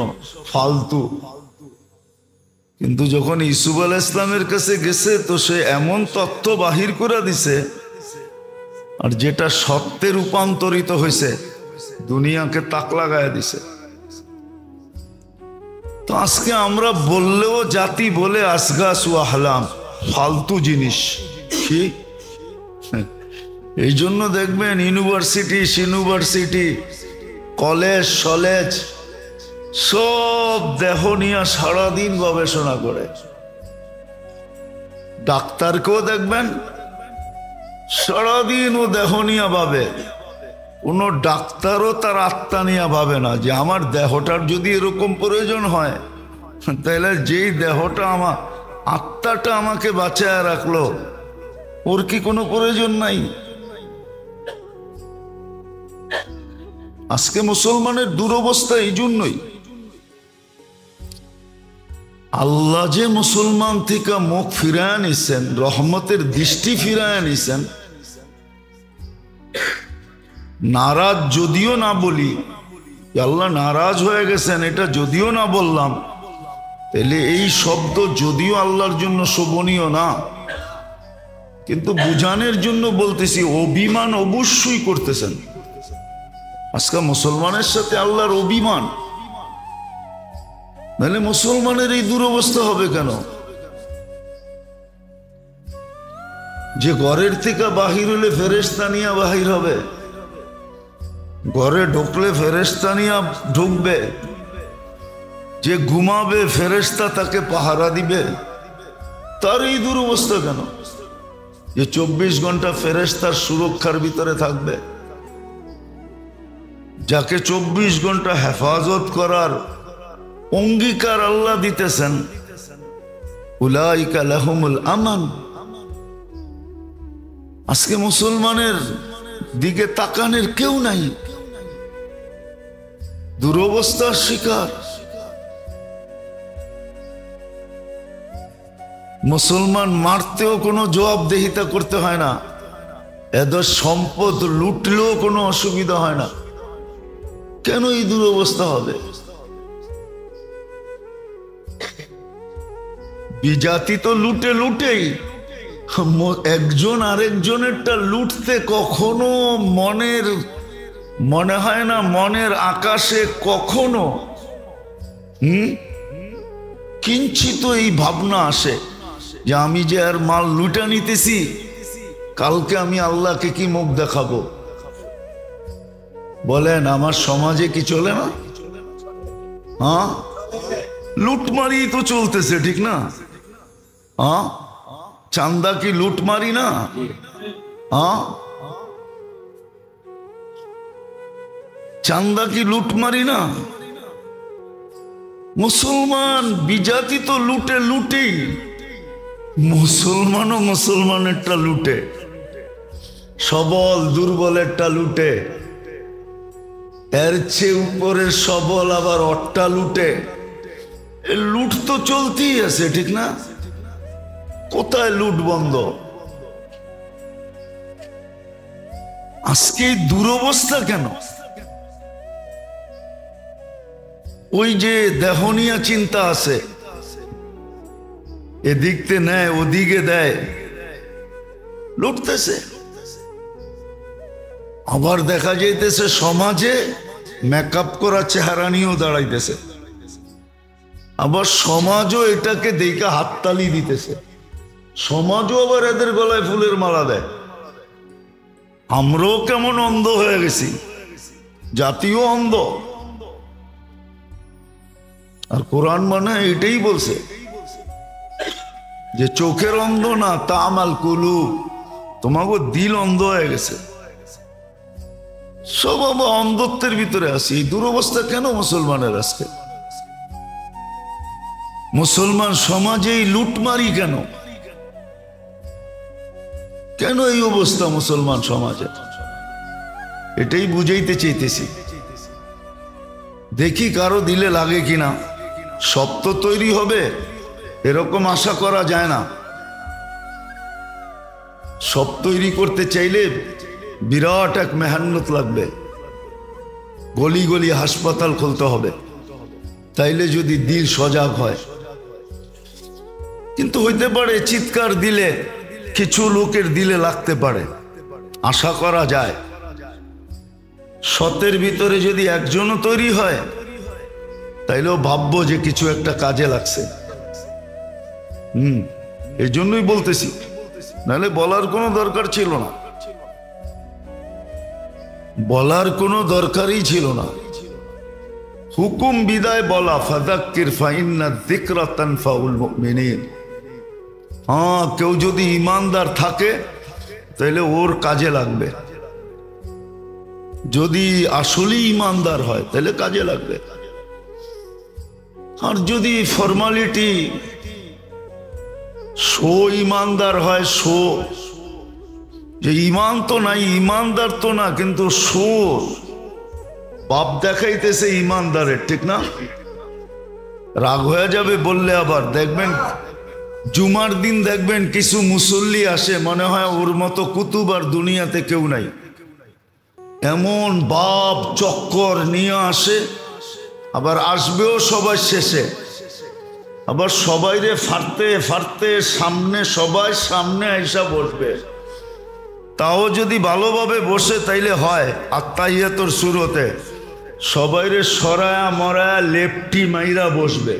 ফালতু। কিন্তু যখন ইসুফ আলাইহিস সালামের কাছে গেছে, তো সে এমন তথ্য বাহির করে দিছে, আর যেটা সত্যে রূপান্তরিত হয়েছে, দুনিয়াকে তাক লাগায় দিছে। তো আজকে আমরা বললেও জাতি বলে আসগাস ও আহলাম, ফালতু জিনিস। কি এই জন্য দেখবেন ইউনিভার্সিটি, কলেজ সলেজ সব দেহ নিয়ে সারাদিন গবেষণা করে। ডাক্তারকেও দেখবেন সারাদিন ও দেহ নিয়ে ভাবে। কোনো ডাক্তারও তার আত্মা নিয়ে ভাবে না যে আমার দেহটার যদি এরকম প্রয়োজন হয়, তাহলে যেই দেহটা আমার আত্মাটা আমাকে বাঁচায় রাখলো, ওর কি কোনো প্রয়োজন নাই? আজকে মুসলমানের দুরবস্থা এই জন্যই। আল্লাহ যে মুসলমান থেকে মুখ ফিরায় নিছেন, রহমতের দৃষ্টি ফিরায় নিছেন, নারাজ যদিও না বলি, আল্লাহ নারাজ হয়ে গেছেন এটা যদিও না বললাম, তাহলে এই শব্দ যদিও আল্লাহর জন্য শোভনীয় না, কিন্তু বুঝানোর জন্য বলতেছি, অভিমান অবশ্যই করতেছেন। আজকে মুসলমানের সাথে আল্লাহর অভিমান, নাহলে মুসলমানের এই দুরবস্থা হবে কেন? যে ঘরের থেকে বাহির হলে ফেরেশতা নিয়ে বাহির হবে, ঘরে ঢুকলে ফেরেশতা নিয়ে ঢুকবে, যে ঘুমাবে ফেরেশতা তাকে পাহারা দিবে, তার এই দুরবস্থা কেন? যে 24 ঘন্টা ফেরেশতার সুরক্ষার ভিতরে থাকবে, যাকে 24 ঘন্টা হেফাজত করার অঙ্গীকার আল্লাহ দিতেছেন, উলাইকা লাহুমুল আমান। আজকে মুসলমানের দিকে তাকানোর কেউ নাই, দুরবস্থার শিকার। মুসলমান মারতেও কোনো জবাবদেহিতা করতে হয় না, এদের সম্পদ লুটলেও কোনো অসুবিধা হয় না। কেন এই দুরবস্থা হবে? বিজাতি তো লুটেই, একজন আরেকজনেরটা লুটতে কখনো মনে হয় না মনের আকাশে কখনো কিঞ্চিত এই ভাবনা আসে যে আমি যে আর মাল লুটা নিতেছি, কালকে আমি আল্লাহকে কি মুখ দেখাবো? বলেন, আমার সমাজে কি চলে না? হ্যাঁ, লুটমারি তো চলতেছে, ঠিক না? হ্যাঁ, চান্দা কি লুটমারি না? হ্যাঁ, চান্দা কি লুটমারি না? মুসলমান বিজাতি তো লুটেই, মুসলমানও মুসলমানেরটা লুটে, সবল দুর্বলেরটা লুটে, এর চেয়ে উপরের সবল আবার অট্টা লুটে। লুট তো চলতেই আছে, ঠিক না? কোথায় লুট বন্ধ? আজকে দুরবস্থা কেন? ওই যে দেহনিয়া চিন্তা আছে, এদিকতে নেয় ওদিকে দেয়, লুটতেছে। আবার দেখা যাইতেছে সমাজে মেকআপ করা চেহারা নিয়েও দাঁড়াইতেছে, আবার সমাজও এটাকে দেখে হাততালি দিতেছে, সমাজও আবার এদের গলায় ফুলের মালা দেয়। আমরাও কেমন অন্ধ হয়ে গেছি, জাতীয় অন্ধ। আর কোরআন মানে এটাই বলছে যে চোখের অন্ধ না, তামাল কুলুব, তোমাকে দিল অন্ধ হয়ে গেছে। সব আমরা অন্ধত্বের ভিতরে আছি। এই দুরবস্থা কেন মুসলমানের আজকে? মুসলমান সমাজে এই লুটমারি কেন? কেন এই অবস্থা মুসলমান সমাজে? এটাই বুঝাইতে চাইতেছি। দেখি কারো দিলে লাগে কিনা। সব তো তৈরি হবে এরকম আশা করা যায় না। সব তৈরি করতে চাইলে বিরাট এক মেহনত লাগবে, গলি গলি হাসপাতাল খুলতে হবে, তাইলে যদি দিল সজাগ হয়। কিন্তু হইতে পারে চিৎকার দিলে কিছু লোকের দিলে লাগতে পারে, আশা করা যায়। সতের ভিতরে যদি একজনও তৈরি হয় তাইলেও ভাববো যে কিছু একটা কাজে লাগছে। এই জন্যই বলতেছি, নাহলে বলার কোনো দরকার ছিল না, বলার কোনো দরকারই ছিল না। হুকুম বিদায় বলা, ফাযাক্কির ফাইন্না যিকরা তানফাউল মুমিনিন। হ্যাঁ, কেউ যদি ইমানদার থাকে তাহলে ওর কাজে লাগবে, যদি আসলেই ইমানদার হয় তাহলে কাজে লাগবে। আর যদি ফর্মালিটি শো ইমানদার হয়, শো যে ইমান তো নাই, ইমানদার তো না, কিন্তু শো বাপ দেখাইতেছে ইমানদারের, ঠিক না? রাগ হয়ে যাবে বললে। আবার দেখবেন জুমার দিন দেখবেন কিছু মুসল্লি আসে, মনে হয় ওর মতো কুতুব আর দুনিয়াতে কেউ নাই, এমন বাপ চক্কর নিয়ে আসে। আবার আসবেও সবাই শেষে, আবার সবাইরে ফাড়তে ফাড়তে সামনে, সবাই সামনে আইসা বসবে। তাও যদি ভালোভাবে বসে তাইলে হয় আত্তাহিয়াতুর শুরুতে সবাইরে সরায়া মরায়া লেপটি মাইরা বসবে।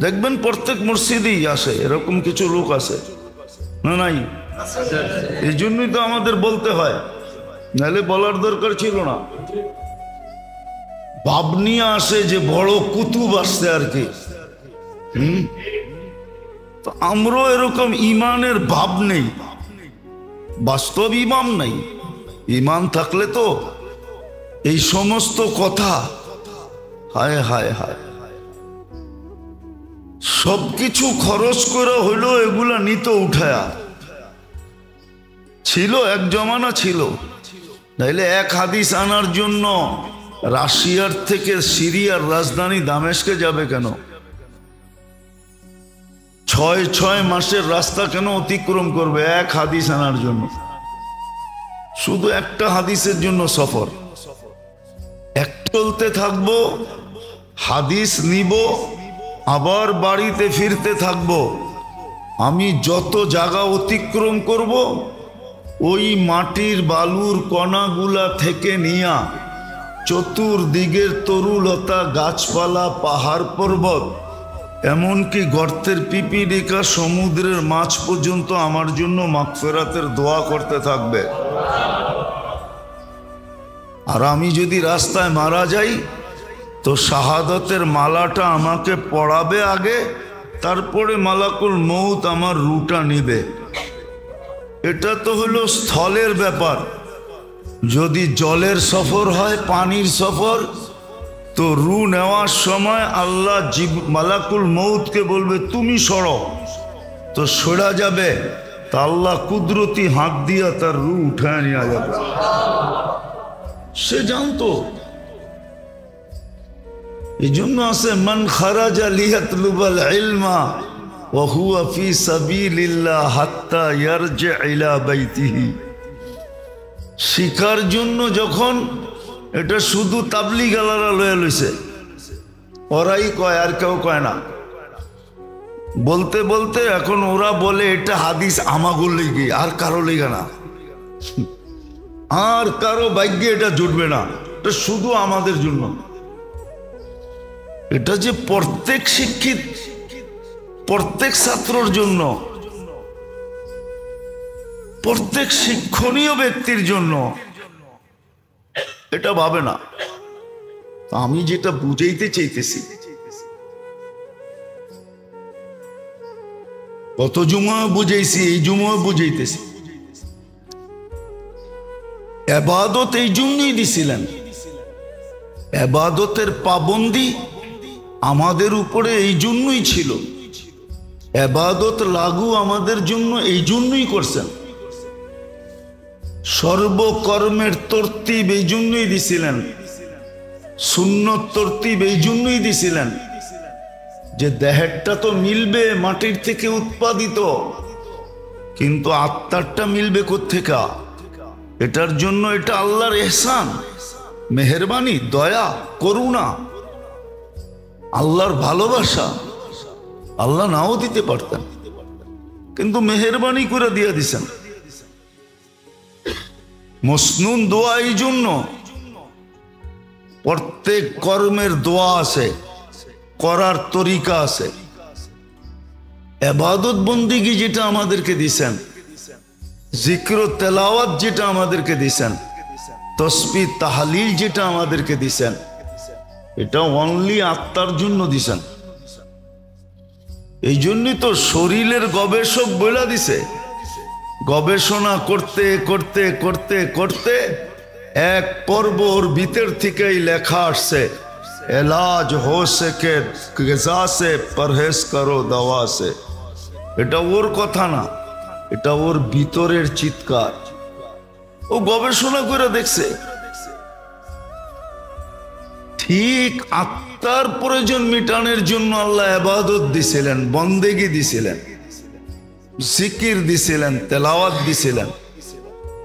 দেখবেন প্রত্যেক মসজিদেই আসে এরকম কিছু লোক আছে না? নাই? এই জন্যই তো আমাদের বলতে হয়, নাহলে বলার দরকার ছিল না। ভাব নিয়ে আসে যে বড় কুতুব আসছে আর কি। তো আমরাও এরকম ইমানের ভাব নেই, বাস্তব ইমান নাই। ইমান থাকলে তো এই সমস্ত কথা, হায় হায় হায়, সবকিছু খরচ করে হইলো এগুলা নিত উঠায়া। ছিল এক জমানা ছিল, নাইলে এক হাদিস আনার জন্য রাশিয়ার থেকে সিরিয়ার রাজধানী দামেস্কে যাবে কেন? 6 মাসের রাস্তা কেন অতিক্রম করবে এক হাদিস আনার জন্য? শুধু একটা হাদিসের জন্য সফর। এক চলতে থাকবো, হাদিস নিব, আবার বাড়িতে ফিরতে থাকবো, আমি যত জায়গা অতিক্রম করব ওই মাটির বালুর কণাগুলা থেকে নিয়া চতুর্দিকের তরুলতা গাছপালা পাহাড় পর্বত এমনকি গর্তের পিপিলিকা সমুদ্রের মাছ পর্যন্ত আমার জন্য মাগফিরাতের দোয়া করতে থাকবে। আর আমি যদি রাস্তায় মারা যাই তো শাহাদতের মালাটা আমাকে পড়াবে আগে, তারপরে মালাকুল মউত আমার রুটা নিবে। এটা তো হলো স্থলের ব্যাপার। যদি জলের সফর হয়, পানির সফর, তো রু নেওয়ার সময় আল্লাহ মালাকুল মউতকে বলবে তুমি সরো, তো সরা যাবে, তা আল্লাহ কুদরতি হাত দিয়া তার রু উঠায় নিয়ে যাবে। সে জানতো। এই জন্য আছে মান খারাজা লিয়াতলুবাল ইলমা ওয়া হুয়া ফি সাবিলিল্লাহ হাত্তা ইয়ারজি ইলা বাইতিহি। শিকার জন্য যখন, এটা শুধু তাবলিগালারা লয়ে লইছে, ওরাই কয়, আর কেউ কয় না। বলতে বলতে এখন ওরা বলে এটা হাদিস আমাগুর লেগে, আর কারো লেগে না, আর কারো ভাগ্যে এটা জুটবে না, এটা শুধু আমাদের জন্য। এটা যে প্রত্যেক শিক্ষিত, প্রত্যেক ছাত্রর জন্য, প্রত্যেক শিক্ষণীয় ব্যক্তির জন্য, এটা ভাবে না। আমি যেটা বুঝাইতে চাইতেছি, কত জুমা বুঝাইছি, এই জুমা বুঝাইতেছি। ইবাদত এই জন্যই দিছিলেন, ইবাদতের পাবন্দি আমাদের উপরে এই জন্যই ছিল, ইবাদত লাগু আমাদের জন্য এই জন্যই করছেন। সর্বকর্মের তরতিব এই জন্যই দিছিলেন, সুন্নত তরতিব এই জন্যই দিছিলেন, যে দেহেরটা তো মিলবে মাটির থেকে উৎপাদিত, কিন্তু আত্মারটা মিলবে কোত্থেকে? এটার জন্য এটা আল্লাহর ইহসান, মেহেরবানি, দয়া, করুণা, আল্লাহর ভালোবাসা। আল্লাহ নাও দিতে পারতেন, কিন্তু মেহেরবানি করে দিয়ে দিছেন। মসনুন দোয়া এই জন্য, প্রত্যেক কর্মের দোয়া আছে, করার তরিকা আছে। ইবাদত বন্দিগি যেটা আমাদেরকে দিছেন, জিক্র তেলাওয়াত যেটা আমাদেরকে দিছেন, তসবিহ তাহলিল যেটা আমাদেরকে দিছেন, এটা অনলি আত্মার জন্য দিছেন। এই জন্যই তো শরীরের গবেষক বলে দিছে, গবেষণা করতে করতে করতে করতে এক পর্ব ওর ভিতর থেকেই লেখা আসছে, এলাজ হো সকে গজা সে পরহেজ করো দওয়া সে। এটা ওর কথা না, এটা ওর ভিতরের চিৎকার। ও গবেষণা করে দেখছে, ঠিক আত্মার প্রয়োজন মিটানোর জন্য আল্লাহ ইবাদত দিছিলেন, বন্দেগি দিছিলেন, জিকির দিছিলেন, তেলাওয়াত দিছিলেন,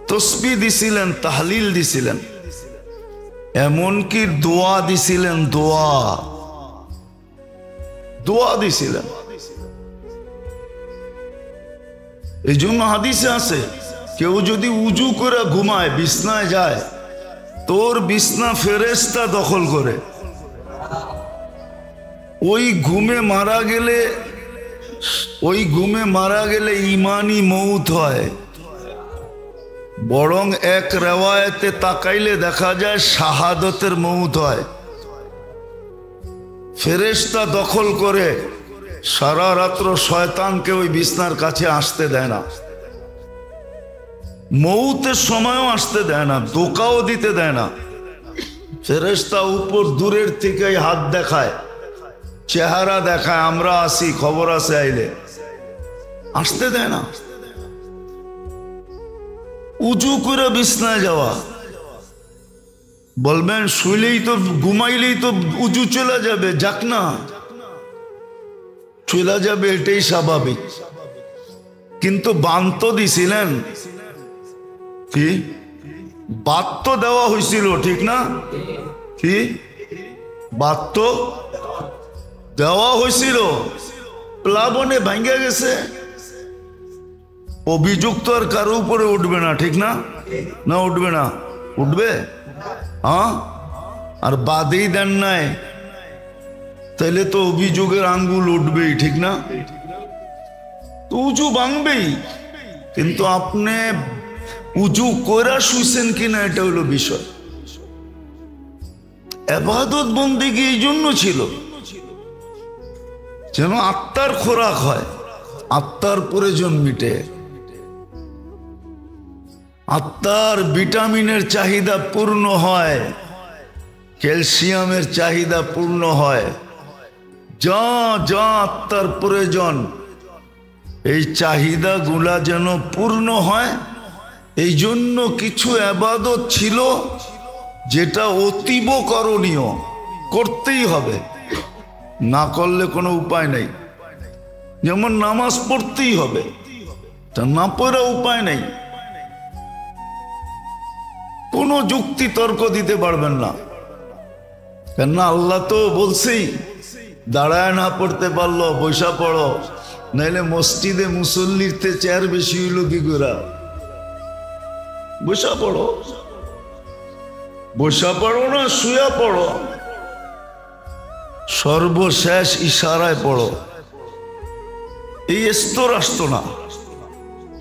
তসবিহ দিছিলেন, তাহলিল দিছিলেন, এমনকি দোয়া দিছিলেন, দোয়া দিছিলেন। এই জন্য হাদিসে আছে, কেউ যদি উজু করে ঘুমায়, বিছনায় যায়, তোর বিছনা ফেরেশতা দখল করে। ওই ঘুমে মারা গেলে ইমানি মউত হয়। বরং এক রেওয়ায়েতে তাকাইলে দেখা যায় শাহাদতের মউত হয়। ফেরেশতা দখল করে, সারা রাত্র শয়তানকে ওই বিছনার কাছে আসতে দেয় না, মউতের সময়ও আসতে দেয় না, ধোঁকাও দিতে দেয় না। ফেরেশতা উপর দূরের থেকে হাত দেখায়, চেহারা দেখায়, আমরা আসি, খবর আছে, আইলে আসতে দেয় না। উঁচু করে বিছনায় যাওয়া, বলবেন শুইলেই তো, ঘুমাইলেই তো উঁচু চলে যাবে, যাক না, চলে যাবে, এটাই স্বাভাবিক। কিন্তু বান তো দিছিলেন, কি বাত তো দেওয়া হয়েছিল, ঠিক না? কি বাত তো দেওয়া হয়েছিল, প্লাবনে ভাঙ্গা গেছে, অভিযোগ তো আর কারো উপরে উঠবে না, ঠিক না? না উঠবে না? উঠবে? হ্যাঁ, আর বাদেই দেন নাই তাহলে তো অভিযোগের আঙ্গুল উঠবেই, ঠিক না? তো উঁচু ভাঙবেই, কিন্তু আপনি উঁচু কইরা শুইছেন কিনা এটা হলো বিষয়। ইবাদত বন্দেগী এই জন্য ছিল যেন আত্মার খোরাক হয়, আত্মার প্রয়োজন মিটে, আত্মার ভিটামিনের চাহিদা পূর্ণ হয়, ক্যালসিয়ামের চাহিদা পূর্ণ হয়, যা যা আত্মার প্রয়োজন এই চাহিদা গুলা যেন পূর্ণ হয়। এই জন্য কিছু ইবাদত ছিল যেটা অতীব করণীয়, করতেই হবে, না করলে কোনো উপায় নেই। যেমন নামাজ পড়তেই হবে, তা না পড়া উপায় নেই, কোনো যুক্তি তর্ক দিতে পারবেন না। কেননা আল্লাহ তো বলছেই, দাঁড়ায় না পড়তে পারলো বৈশা পড়ো, নাইলে মসজিদে মুসল্লিতে চেয়ার বেশি হইল কি করে? বৈশা পড়ো, বৈশা পড়ো না শুয়া পড়ো, সর্বশেষ ইশারায় পড়ো। এই স্তর আসতো না,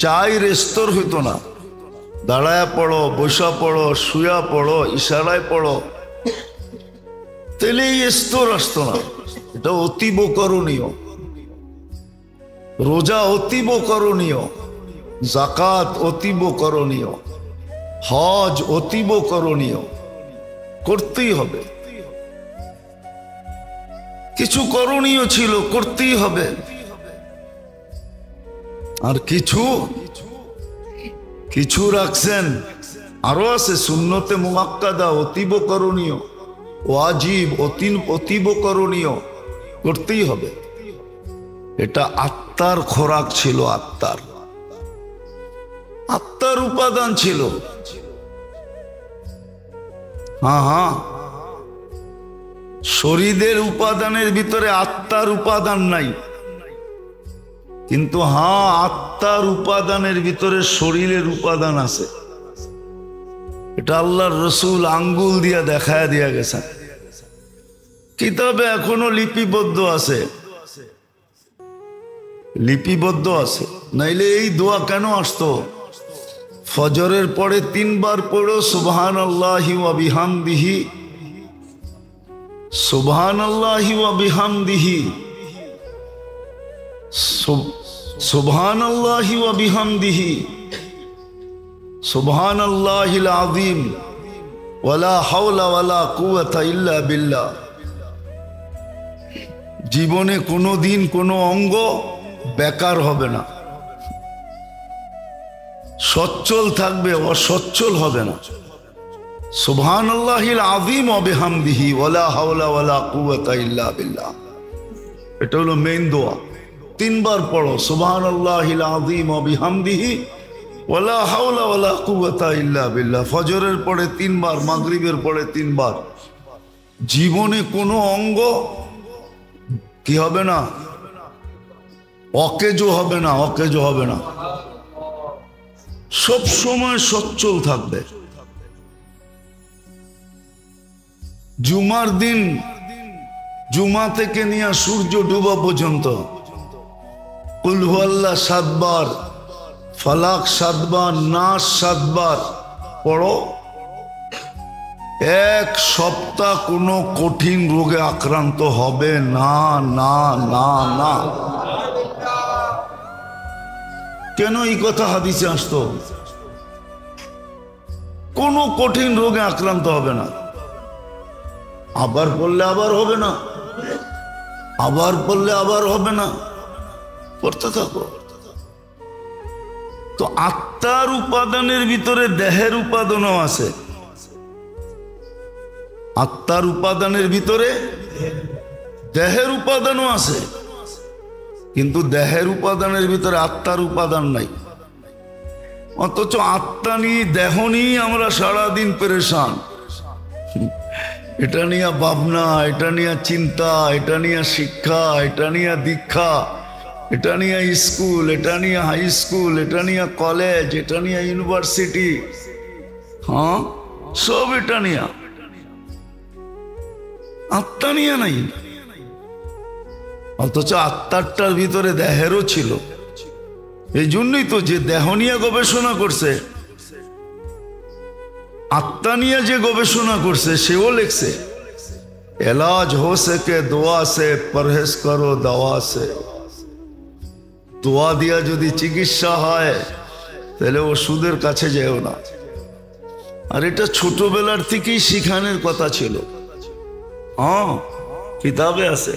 চাইর স্তর হইতো না, দাঁড়ায় পড়ো, বৈশা পড়ো, শুয়া পড়ো, ইশারায় পড়ো, তাহলে এই স্তর আসতো না। এটা অতীব করণীয়। রোজা অতীব করণীয়, যাকাত অতীব করণীয়, হজ অতীব করণীয়, করতেই হবে। কিছু করণীয় ছিল, করতেই হবে। আর কিছু কিছু রাখছেন, আরো আছে সুন্নতে মুআক্কাদা অতীব করণীয়, ওয়াজিব অতীব করণীয়, করতেই হবে। এটা আত্মার খোরাক ছিল, আত্মার উপাদান ছিল। হ্যাঁ, শরীরের উপাদানের ভিতরে আত্মার উপাদান নাই, কিন্তু হ্যাঁ আত্মার উপাদানের ভিতরে শরীরের উপাদান আছে। এটা আল্লাহর রসুল আঙ্গুল দিয়া দেখায় দিয়া গেছেন, কিতাবে এখনো লিপিবদ্ধ আছে, লিপিবদ্ধ আছে। নাইলে এই দোয়া কেন আসতো? ফজরের পরে 3 বার পড়ো সুবহানাল্লাহি ওয়া বিহামদিহি, সুবহানাল্লাহি ওয়া বিহামদিহি, সুবহানাল্লাহি ওয়া বিহামদিহি, সুবহানাল্লাহিল আযীম, ওয়ালা হাওলা ওয়ালা কুওয়াতা ইল্লা বিল্লাহ। জীবনে কোনোদিন কোনো অঙ্গ বেকার হবে না, সচ্ছল থাকবে, অসচ্ছল হবে না। সুবহানাল্লাহিল আযীম ওয়া বিহামদিহি ওয়ালা হাওলা ওয়ালা কুওয়াতা ইল্লা বিল্লাহ। এটা হলো মেইন দোয়া। 3 বার পড়ো সুবহানাল্লাহিল আযীম ওয়া বিহামদিহি ওয়ালা হাওলা ওয়ালা কুওয়াতা ইল্লা বিল্লাহ। ফজরের পরে 3 বার, মাগরিবের পরে 3 বার। জীবনে কোনো অঙ্গ কি হবে না? অকেজো হবে না, অকেজো হবে না, সব সময় সচ্ছল থাকবে। জুমার দিন, জুমা থেকে নিয়ে সূর্য ডুবা পর্যন্ত কুল হুয়াল্লাহ 7 বার, ফালাক 7 বার, নাস 7 বার পড়ো। 1 সপ্তাহ কোনো কঠিন রোগে আক্রান্ত হবে না, না না না। কেন এই কথা হাদিসে আসতো? কোনো কঠিন রোগে আক্রান্ত হবে না। আবার পড়লে আবার হবে না, আবার পড়লে আবার হবে না, পড়তে থাকো। তো আত্মার উপাদানের ভিতরে দেহের উপাদানও আছে। আত্মার উপাদানের ভিতরে দেহের উপাদানও আছে, কিন্তু দেহের উপাদানের ভিতরে আত্মার উপাদান নাই। অথচ আত্মা নিয়ে, দেহ নিয়ে আমরা সারাদিন পেরেশান। এটা নিয়ে ভাবনা, এটা নিয়ে চিন্তা, এটা নিয়ে শিক্ষা, এটা নিয়ে দীক্ষা, এটা নিয়ে স্কুল, এটা নিয়ে হাই স্কুল, এটা নিয়ে কলেজ, এটা নিয়ে ইউনিভার্সিটি, হ্যাঁ সব এটা নিয়ে, আত্মা নিয়ে নাই। অথচ আত্মারটার ভিতরে দেহেরও ছিল। এই জন্যই তো যে দেহ নিয়ে গবেষণা করছে, আত্মা নিয়ে যে গবেষণা করছে সেও লিখছে এলাজ হো সকে দোয়া সে, পরহেজ করো দাওয়া সে। দোয়া দিয়া যদি চিকিৎসা হয় তাহলে ওষুধের কাছে যেও না। আর এটা ছোটবেলার থেকেই শিখানোর কথা ছিল। হ্যাঁ কিতাবে আছে।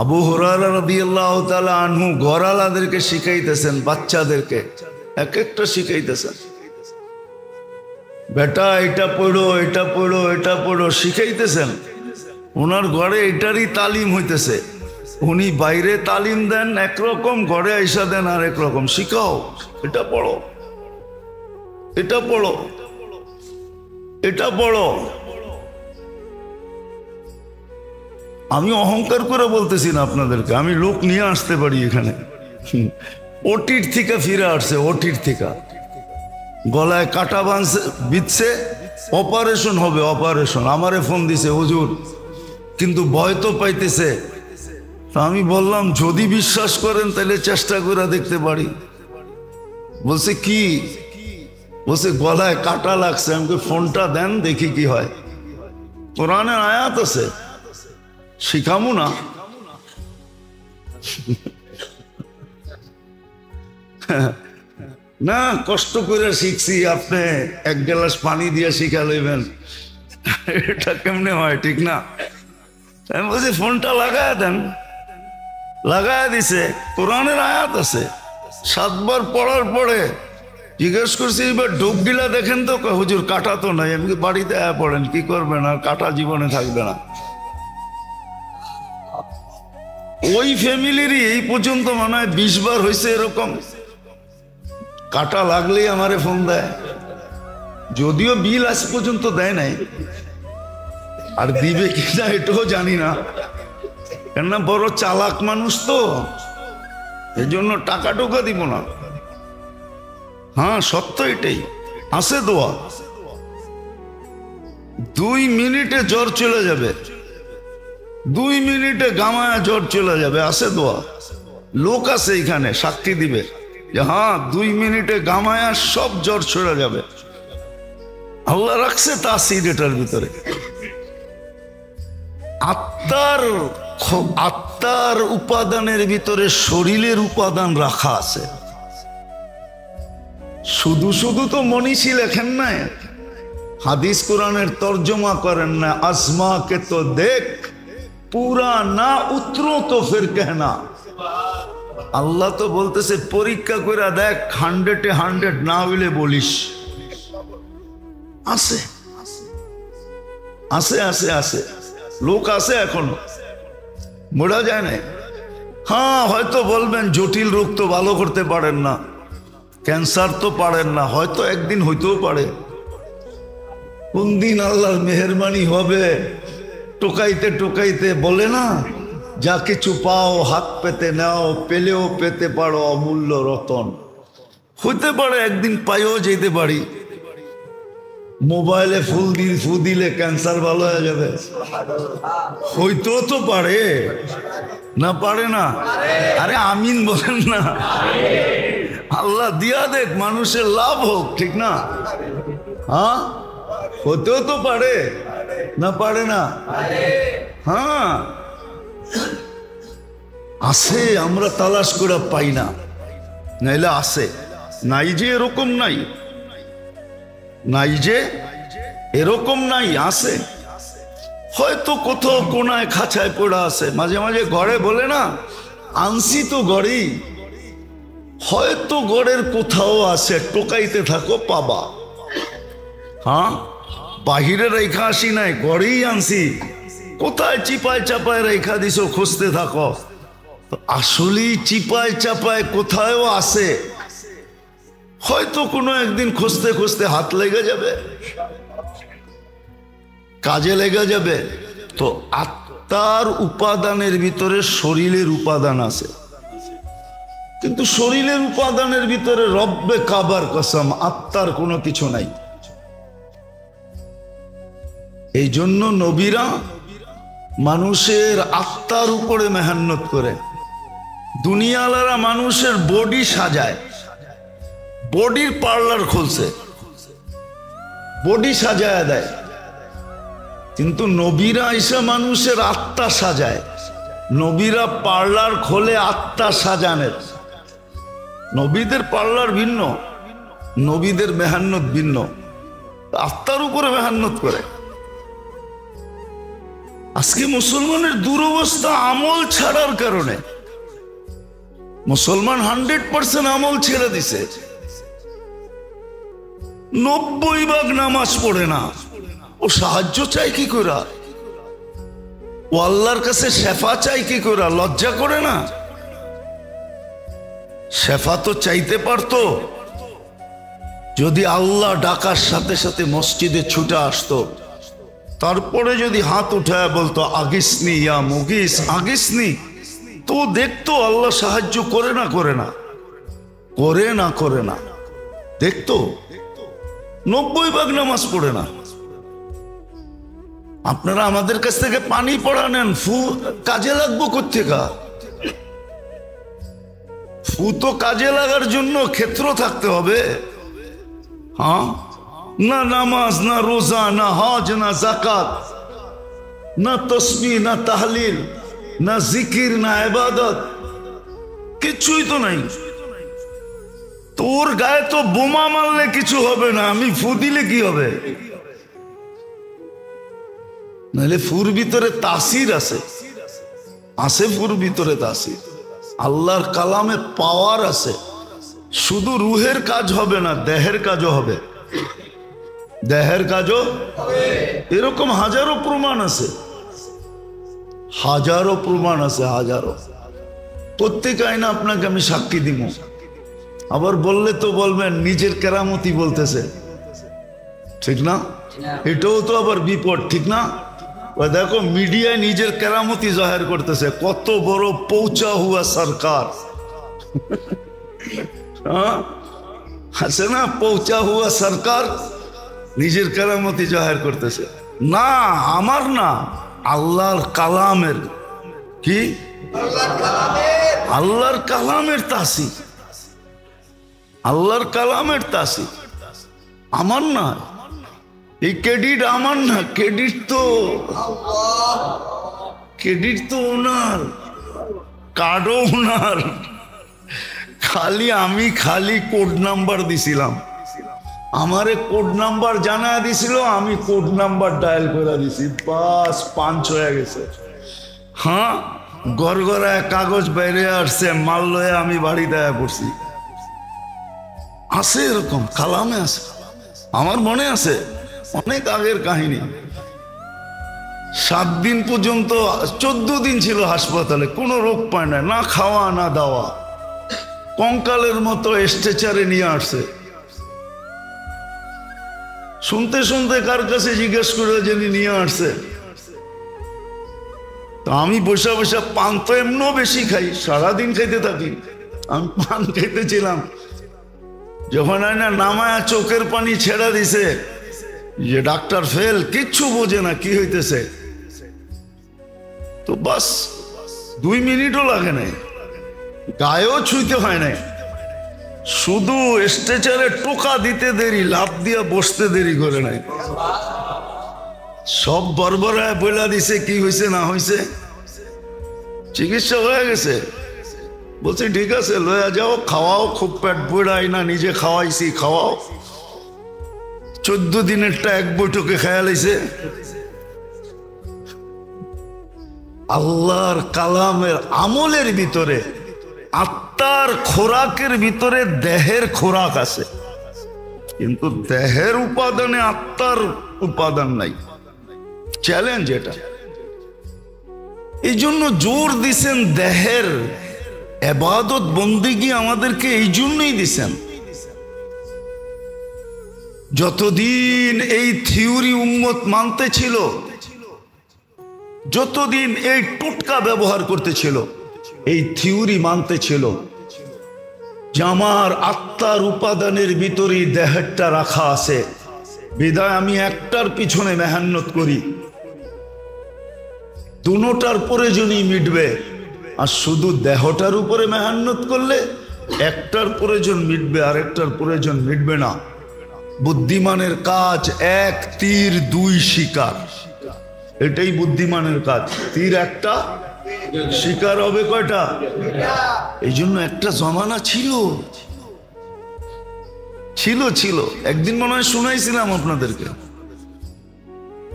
আবু হুরায়রা রাদিয়াল্লাহু তাআলা আনহু ঘরালাদেরকে শিখাইতেছেন, বাচ্চাদেরকে এক একটা শিখাইতেছেন, বেটা এটা পড়ো, এটা পড়ো, এটা পড়ো, শিখাইতেছেন। ওনার ঘরে এটারই তালিম হইতেছে। উনি বাইরে তালিম দেন একরকম, ঘরে আইসা দেন আর একরকম। শিখাও, এটা পড়ো, এটা পড়ো, এটা পড়ো। আমি অহংকার করে বলতেছি না আপনাদেরকে, আমি লোক নিয়ে আসতে পারি এখানে। ওটির থেকে ফিরে আসছে, ওটির থেকে গলায় কাটা বিধছে, অপারেশন হবে, অপারেশন। আমারে ফোন দিছে হুজুর, কিন্তু ভয় তো পাইতেছে। তা আমি বললাম যদি বিশ্বাস করেন তাহলে চেষ্টা করে দেখতে পারি। বলছে কি? বলছে গলায় কাটা লাগছে। আমাকে ফোনটা দেন দেখি কি হয়। কোরআনের আয়াত আছে, শিখামু না? না, কষ্ট করে শিখছি, আপনি এক গ্লাস পানি দিয়ে শিখা লইবেন, এটা কেমনে হয়? ঠিক না? আমি বলছি ফোনটা লাগায় দেন। লাগায় দিছে, কোরআনের আয়াত আছে। 7 বার পড়ার পরে জিজ্ঞেস করছি এবার ডুব গিলা দেখেন তো। হুজুর কাটা তো নাই। আমি বাড়িতে পড়েন, কি করবেন, আর কাটা জীবনে থাকবে না। ওই ফ্যামিলিরই এই পর্যন্ত মনে হয় 20 বার হয়েছে এরকম। কাটা লাগলেই আমারে ফোন দেয়, যদিও বিল আজ পর্যন্ত দেয় নাই, আর দিবে কিনা এটাও জানি না। কেননা বড় চালাক মানুষ তো, এই জন্য টাকা টোকা দিব না। হ্যাঁ সত্য এটাই। আছে দোয়া, 2 মিনিটে জ্বর চলে যাবে, 2 মিনিটে গামায়া জ্বর চলে যাবে। আছে দোয়া, লোক আছে এখানে সাক্ষী দিবে যে হ্যাঁ 2 মিনিটে গামায়া সব জ্বর চলে যাবে। আল্লাহ রাখছে তাসির এটার ভিতরে। আত্মার উপাদানের ভিতরে শরীরের উপাদান রাখা আছে। শুধু শুধু তো মনীষী লেখেন না, হাদিস কোরআনের তর্জমা করেন না। আজমা কে তো দেখ, পুরা না উতরো তো ফির কেহনা। আল্লাহ তো বলতেছে পরীক্ষা করে দেখ, 100-এ 100 না হইলে বলিস। আছে আছে আছে আছে, লোক আছে এখনো, মোড়া যায় না। হ্যাঁ হয়তো বলবেন জটিল রোগ তো ভালো করতে পারেন না, ক্যান্সার তো পারেন না, হয়তো একদিন হইতেও পারে। কোন দিন আল্লাহর মেহেরবানি হবে, টোকাইতে টোকাইতে বলে না, যা কিছু পাও হাত পেতে নাও, পেলেও পেতে পারো অমূল্য রতন। হইতে পারে একদিন পাইও যেতে পারি। মোবাইলে ফু দিলে ক্যান্সার ভালো হয়ে যাবে, হইতেও তো পারে না? পারে না? আরে আমিন বলেন না। আল্লাহ দিয়া দেখ, মানুষের লাভ হোক, ঠিক না? হ্যাঁ হতেও তো পারে না? পারে না? হ্যাঁ আছে, আমরা তালাশ করে পাই না, নাইলে আছে। নাই যে এরকম নাই, নাই যে এরকম নাই, আছে। হয়তো কোথাও কোনায় খাঁচায় পড়া আছে। মাঝে মাঝে ঘরে বলে না, আনছি তো ঘরেই, হয়তো ঘরের কোথাও আছে, টোকাইতে থাকো পাবা। হ্যাঁ বাহিরে রেখা আসি নাই, ঘরেই আনছি। কোথায় চিপায় চাপায় রেখা দিছো, খুঁজতে থাকো। আসলেই চিপায় চাপায় কোথাও আছে, হয়তো কোনো একদিন খুঁজতে খুঁজতে হাত লেগে যাবে, কাজে লেগে যাবে। তো আত্মার উপাদানের ভিতরে শরীরের উপাদান আছে। কিন্তু শরীরের উপাদানের ভিতরে রব্বে কাবার কসম আত্মার কোনো কিছু নাই। এই জন্য নবীরা মানুষের আত্মার উপরে মেহনত করে। দুনিয়ালারা মানুষের বডি সাজায়, বডির পার্লার খুলছে, বডি সাজায় দেয়, কিন্তু নবীরা এসে মানুষের আত্মা সাজায়। নবীরা পার্লার খোলে আত্মা সাজানের। নবীদের পার্লার ভিন্ন, নবীদের মেহনত ভিন্ন, আত্মার উপরে মেহনত করে। আজকে মুসলমানের দুরবস্থা আমল ছাড়ার কারণে। মুসলমান 100% আমল ছেড়ে দিছে, 90% নামাজ পড়ে না। ও সাহায্য চাই কি করে? ও আল্লাহর কাছে শেফা চাই কি করে? লজ্জা করে না? শেফা তো চাইতে পারতো যদি আল্লাহ ডাকার সাথে সাথে মসজিদে ছুটে আসতো। তারপরে যদি হাত উঠায় বলতো আগিসনি ইয়া মুগিস, আগিসনি, তো দেখতো আল্লাহ সাহায্য করে না করে না করে না করে না, দেখতো। 90% নামাজ পড়ে না। আপনারা আমাদের কাছ থেকে পানি পড়া নেন, ফু কাজে লাগবো কোত্থেকা? ফু তো কাজে লাগার জন্য ক্ষেত্র থাকতে হবে। হ্যাঁ, না নামাজ, না রোজা, না হজ, না যাকাত, না তসবিহ, না তাহলিল, না জিকির, না ইবাদত, কিছুই তো নাই। তোর গায়ে তো বোমা মারলে কিছু হবে না, আমি ফু দিলে কি হবে? নাহলে ফুর ভিতরে তাসির আছে, আছে ফুর ভিতরে তাসির। আল্লাহর কালামে পাওয়ার আছে। শুধু রুহের কাজ হবে না, দেহের কাজও হবে, দেহের কাজও। এরকম হাজারো প্রমাণ আছে, হাজারো প্রমাণ আছে, হাজারো। প্রত্যেক আইনা আপনাকে আমি সাক্ষী দিব। আবার বললে তো বলবেন নিজের কেরামতি বলতেছে, ঠিক না? এটাও তো আবার বিপদ, ঠিক না? দেখো মিডিয়ায় নিজের কেরামতি জাহির করতেছে, কত বড় পৌঁছা হুয়া সরকার। আছে না পৌঁছা হুয়া সরকার, নিজের কেরামতি জাহির করতেছে। না, আমার না, আল্লাহর কালামের। কি? আল্লাহর কালামের তাসির, আল্লাহর কালামের তাসির, আমার না। এই ক্রেডিট আমার না, ক্রেডিট তো ওনার, কার্ডও ওনার। আমি খালি কোড নাম্বার দিছিলাম, আমারে কোড নাম্বার জানা দিছিল, আমি কোড নাম্বার ডায়াল করে দিছি, বাস পাঞ্চ হয়ে গেছে। হ্যাঁ, গড়গড়ায় কাগজ বাইরে আসছে, মাল লয়ে আমি বাড়ি দেয়া পড়ছি। আছে এরকম, কালামে আছে, আমার মনে আছে, অনেক আগের কাহিনী। 7 দিন পর্যন্ত, 14 দিন ছিল হাসপাতালে, কোনো রোগ পায় না, না খাওয়া না দাওয়া, কঙ্কালের মতো স্ট্রেচারে নিয়ে আসছে। শুনতে শুনতে কার কাছে জিজ্ঞেস করে যিনি নিয়ে আসছে। তো আমি বসে বসে পান তো এমনও বেশি খাই, সারাদিন খাইতে থাকি। আমি পান খাইতেছিলাম, যখন আয়না নামায়া চোখের পানি ছেড়া দিছে, যে ডাক্তার ফেল, কিচ্ছু বোঝে না কি হইতেছে। তো বাস 2 মিনিটও লাগে নাই, গায়েও ছুঁইতে হয় নাই, শুধু স্ট্রেচারে টোকা দিতে দেরি, লাফ দিয়ে বসতে দেরি করে নাই। সব বরবরায় বইলা দিছে কি হয়েছে না হয়েছে, চিকিৎসা হয়ে গেছে। বলছি ঠিক আছে, লয়া যাও, খাওয়াও, খুব পেট বইড়াই না, নিজে খাওয়াইছি, খাওয়াও। 14 দিনেরটা এক বৈঠকে খেয়াল হয়েছে। আল্লাহর কালামের আমলের ভিতরে, আত্মার খোরাকের ভিতরে দেহের খোরাক আছে, কিন্তু দেহের উপাদানে আত্মার উপাদান নাই। চ্যালেঞ্জ এটা। এই জন্য জোর দিছেন দেহের ইবাদত বন্দেগী আমাদেরকে এই জন্যই দিছেন। যতদিন এই থিওরি উম্মত মানতে ছিল, যতদিন এই টোটকা ব্যবহার করতে ছিল, এই থিওরি মানতে ছিল, যে আমার আত্মার উপাদানের ভিতরেই দেহটা রাখা আছে, বিধায় আমি একটার পিছনে মেহনত করি, দুটোটার প্রয়োজনই মিটবে। আর শুধু দেহটার উপরে মেহনত করলে একটার প্রয়োজন মিটবে, আরেকটার প্রয়োজন মিটবে না। বুদ্ধিমানের কাজ এক তীর দুই শিকার, এটাই বুদ্ধিমানের কাজ। তীর একটা, শিকার হবে কয়টা? এই জন্য একটা জমানা ছিল ছিল ছিল একদিন মনে হয় শুনাইছিলাম আপনাদেরকে,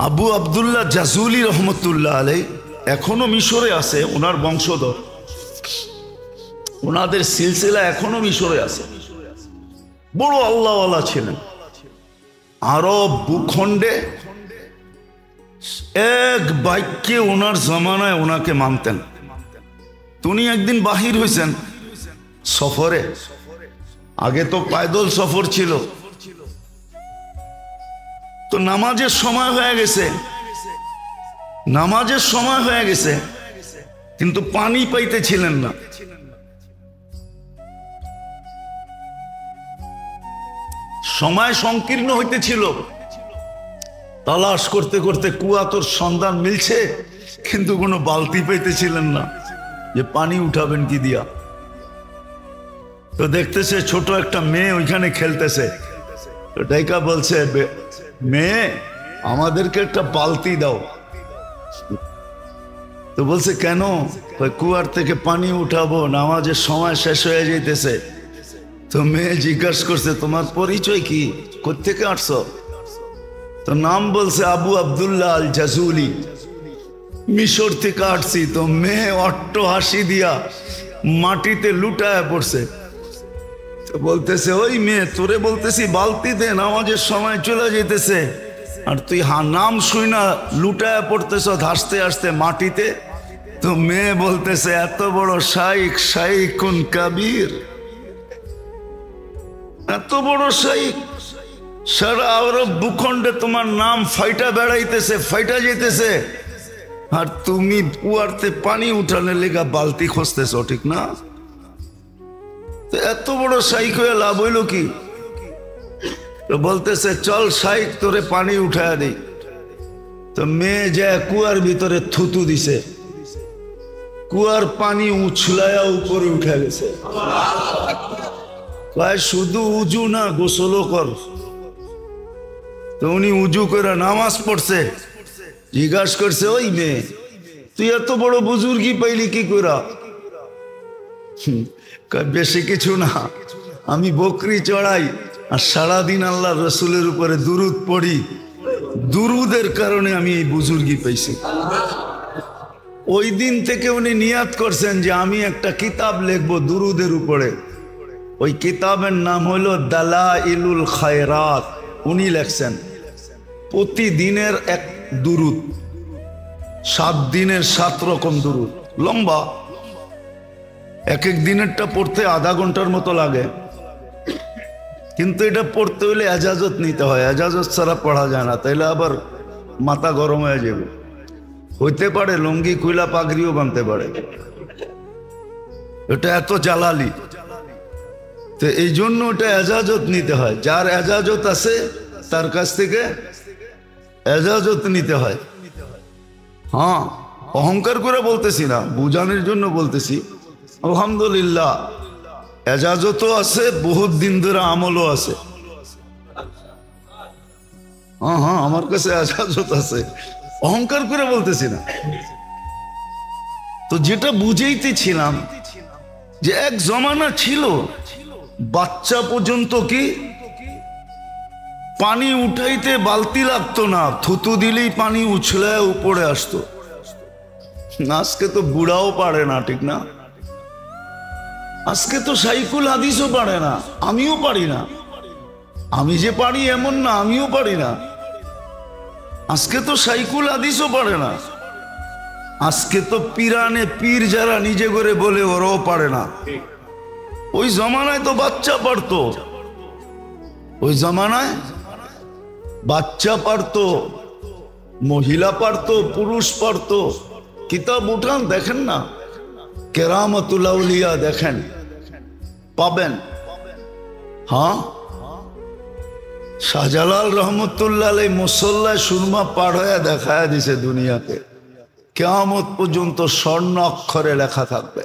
আবু আব্দুল্লাহ জাজুলি রহমতুল্লাহ আলাই এখনো মিশরে আছে, ওনার বংশধর, ওনাদের সিলসিলা এখনো মিশরে আছে। বড় আল্লাহওয়ালা ছিলেন। আরব ভূখণ্ডে এক বাক্যে ওনার জমানায় ওনাকে মানতেন। উনি একদিন বাহির হয়েছেন সফরে, আগে তো পায়দল সফর ছিল, তো নামাজের সময় হয়ে গেছে, নামাজের সময় হয়ে গেছে, কিন্তু পানি পাইতেছিলেন না। সময় সংকীর্ণ হইতেছিল, তালাশ করতে করতে কুয়া তোর সন্ধান মিলছে, কিন্তু কোনো বালতি পাইতেছিলেন না যে পানি উঠাবেন কি দিয়া। তো দেখতেছে ছোট একটা মেয়ে ওইখানে খেলতেছে, তো ডাইকা বলছে, মেয়ে আমাদেরকে একটা বালতি দাও। তো বলছে কেন? কুয়ার থেকে পানি উঠাবো, নামাজের সময় শেষ হয়ে যাইতেছে। তো মেয়ে জিজ্ঞাসা করছে, তোমার পরিচয় কি, কোত্থেকে আসছো? তো নাম বলছে আবু আব্দুল্লাহ আল জাজুলি, মিশর থেকে আসছি। তো মেয়ে অট্ট হাসি দিয়া মাটিতে লুটায় পড়ছে। তো বলতেছে, ওই মেয়ে তোরে বলতেছি বালতি দে, নামাজের সময় চলে যেতেছে, আর তুই নাম শুই না লুটায় পড়তেছ হাসতে হাসতে মাটিতে। তো মেয়ে বলতেছে, এত বড় শাইখ, শাইখুন কাবীর, এত বড় শাইখ, সারা আরব ভূখণ্ডে তোমার নাম ফাইটা বেড়াইতেছে, ফাইটা যেতেছে, আর তুমি কুয়ারতে পানি উঠানোর লেগা বালতি খুঁজতেছ, ঠিক না? এত বড় শাইখ হয়ে লাভ হইল কি? তো বলতেছে, চল শাইখ তোরে পানি উঠায় দেই। তো মেয়ে যায় কুয়ার ভিতরে থুতু দিছে, কুয়ার পানি উছলায়া উপরে উঠে গেছে। শুধু উজু না, গোসলও কর। তো উনি উজু করে নামাজ পড়ছে। জিজ্ঞাসা করছে, ওই মেয়ে তুই এত বড় বুজুর্গি পাইলি কি করা? বেশি কিছু না, আমি বকরি চড়াই আর সারাদিন আল্লাহ রসুলের উপরে দুরুদ পড়ি, দুরুদের কারণে আমি এই বুজুর্গি পাইছি। ওই দিন থেকে উনি নিয়াত করছেন যে আমি একটা কিতাব লিখবো দুরুদের উপরে। ওই কিতাবের নাম হলো দালাইলুল খায়রাত। উনি লেখছেন প্রতিদিনের এক দুরুদ, 7 দিনের 7 রকম দুরুদ, লম্বা। এক এক দিনেরটা পড়তে আধা ঘন্টার মতো লাগে, কিন্তু এটা পড়তে হলে এজাজত নিতে হয়, এজাজত ছাড়া পড়া যায় না, তাইলে আবার মাথা গরম হয়ে যাবে। হইতে পারে লুঙ্গি খুইলা পাগড়িও বানতে পারে, এটা এত জালালি। তো এই জন্য ওটা এজাজত নিতে হয়, যার এজাজত আছে তার কাছ থেকে এজাজত নিতে হয়। হ্যাঁ, অহংকার করে বলতেছি না, বুঝানোর জন্য বলতেছি। আলহামদুলিল্লাহ এজাজতও আছে, বহুত দিন ধরে আমলও আছে। হ্যাঁ হ্যাঁ, আমার কাছে এজাজত আছে, অহংকার করে বলতেছি না। তো যেটা বুঝাইতেছিলাম যে এক জমানা ছিল বাচ্চা পর্যন্ত কি পানি উঠাইতে বালতি লাগতো না, থুতু দিলেই পানি উছলে উপরে আসতো। আজকে তো বুড়াও পারে না, ঠিক না? আজকে তো সাইকুল হাদিসও পারে না, আমিও পারি না। আমি যে পারি এমন না, আমিও পারি না। আজকে তো সাইকুল হাদিসও পারে না। আজকে তো পিরানে পীর যারা নিজে করে বলে ওরাও পারে না। ওই জমানায় তো বাচ্চা পারতো, ওই জমানায় বাচ্চা পারতো, মহিলা পারতো, পুরুষ পারতো। কিতাব উঠান দেখেন না, কেরামতুল আউলিয়া দেখেন, পাবেন। হ্যাঁ, শাহজালাল রহমতুল্লাহ আলাই মুসল্লায় সুরমা পার হয়ে দেখায় দিছে দুনিয়াতে, কিয়ামত পর্যন্ত স্বর্ণ অক্ষরে লেখা থাকবে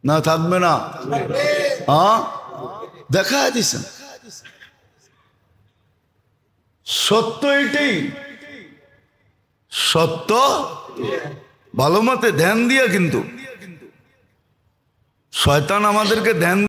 না? থাকবে না? হ্যাঁ, দেখায় দিছেন। সত্য এটাই, সত্য ভালো মতে ধ্যান দিয়া, কিন্তু শয়তান আমাদেরকে ধ্যান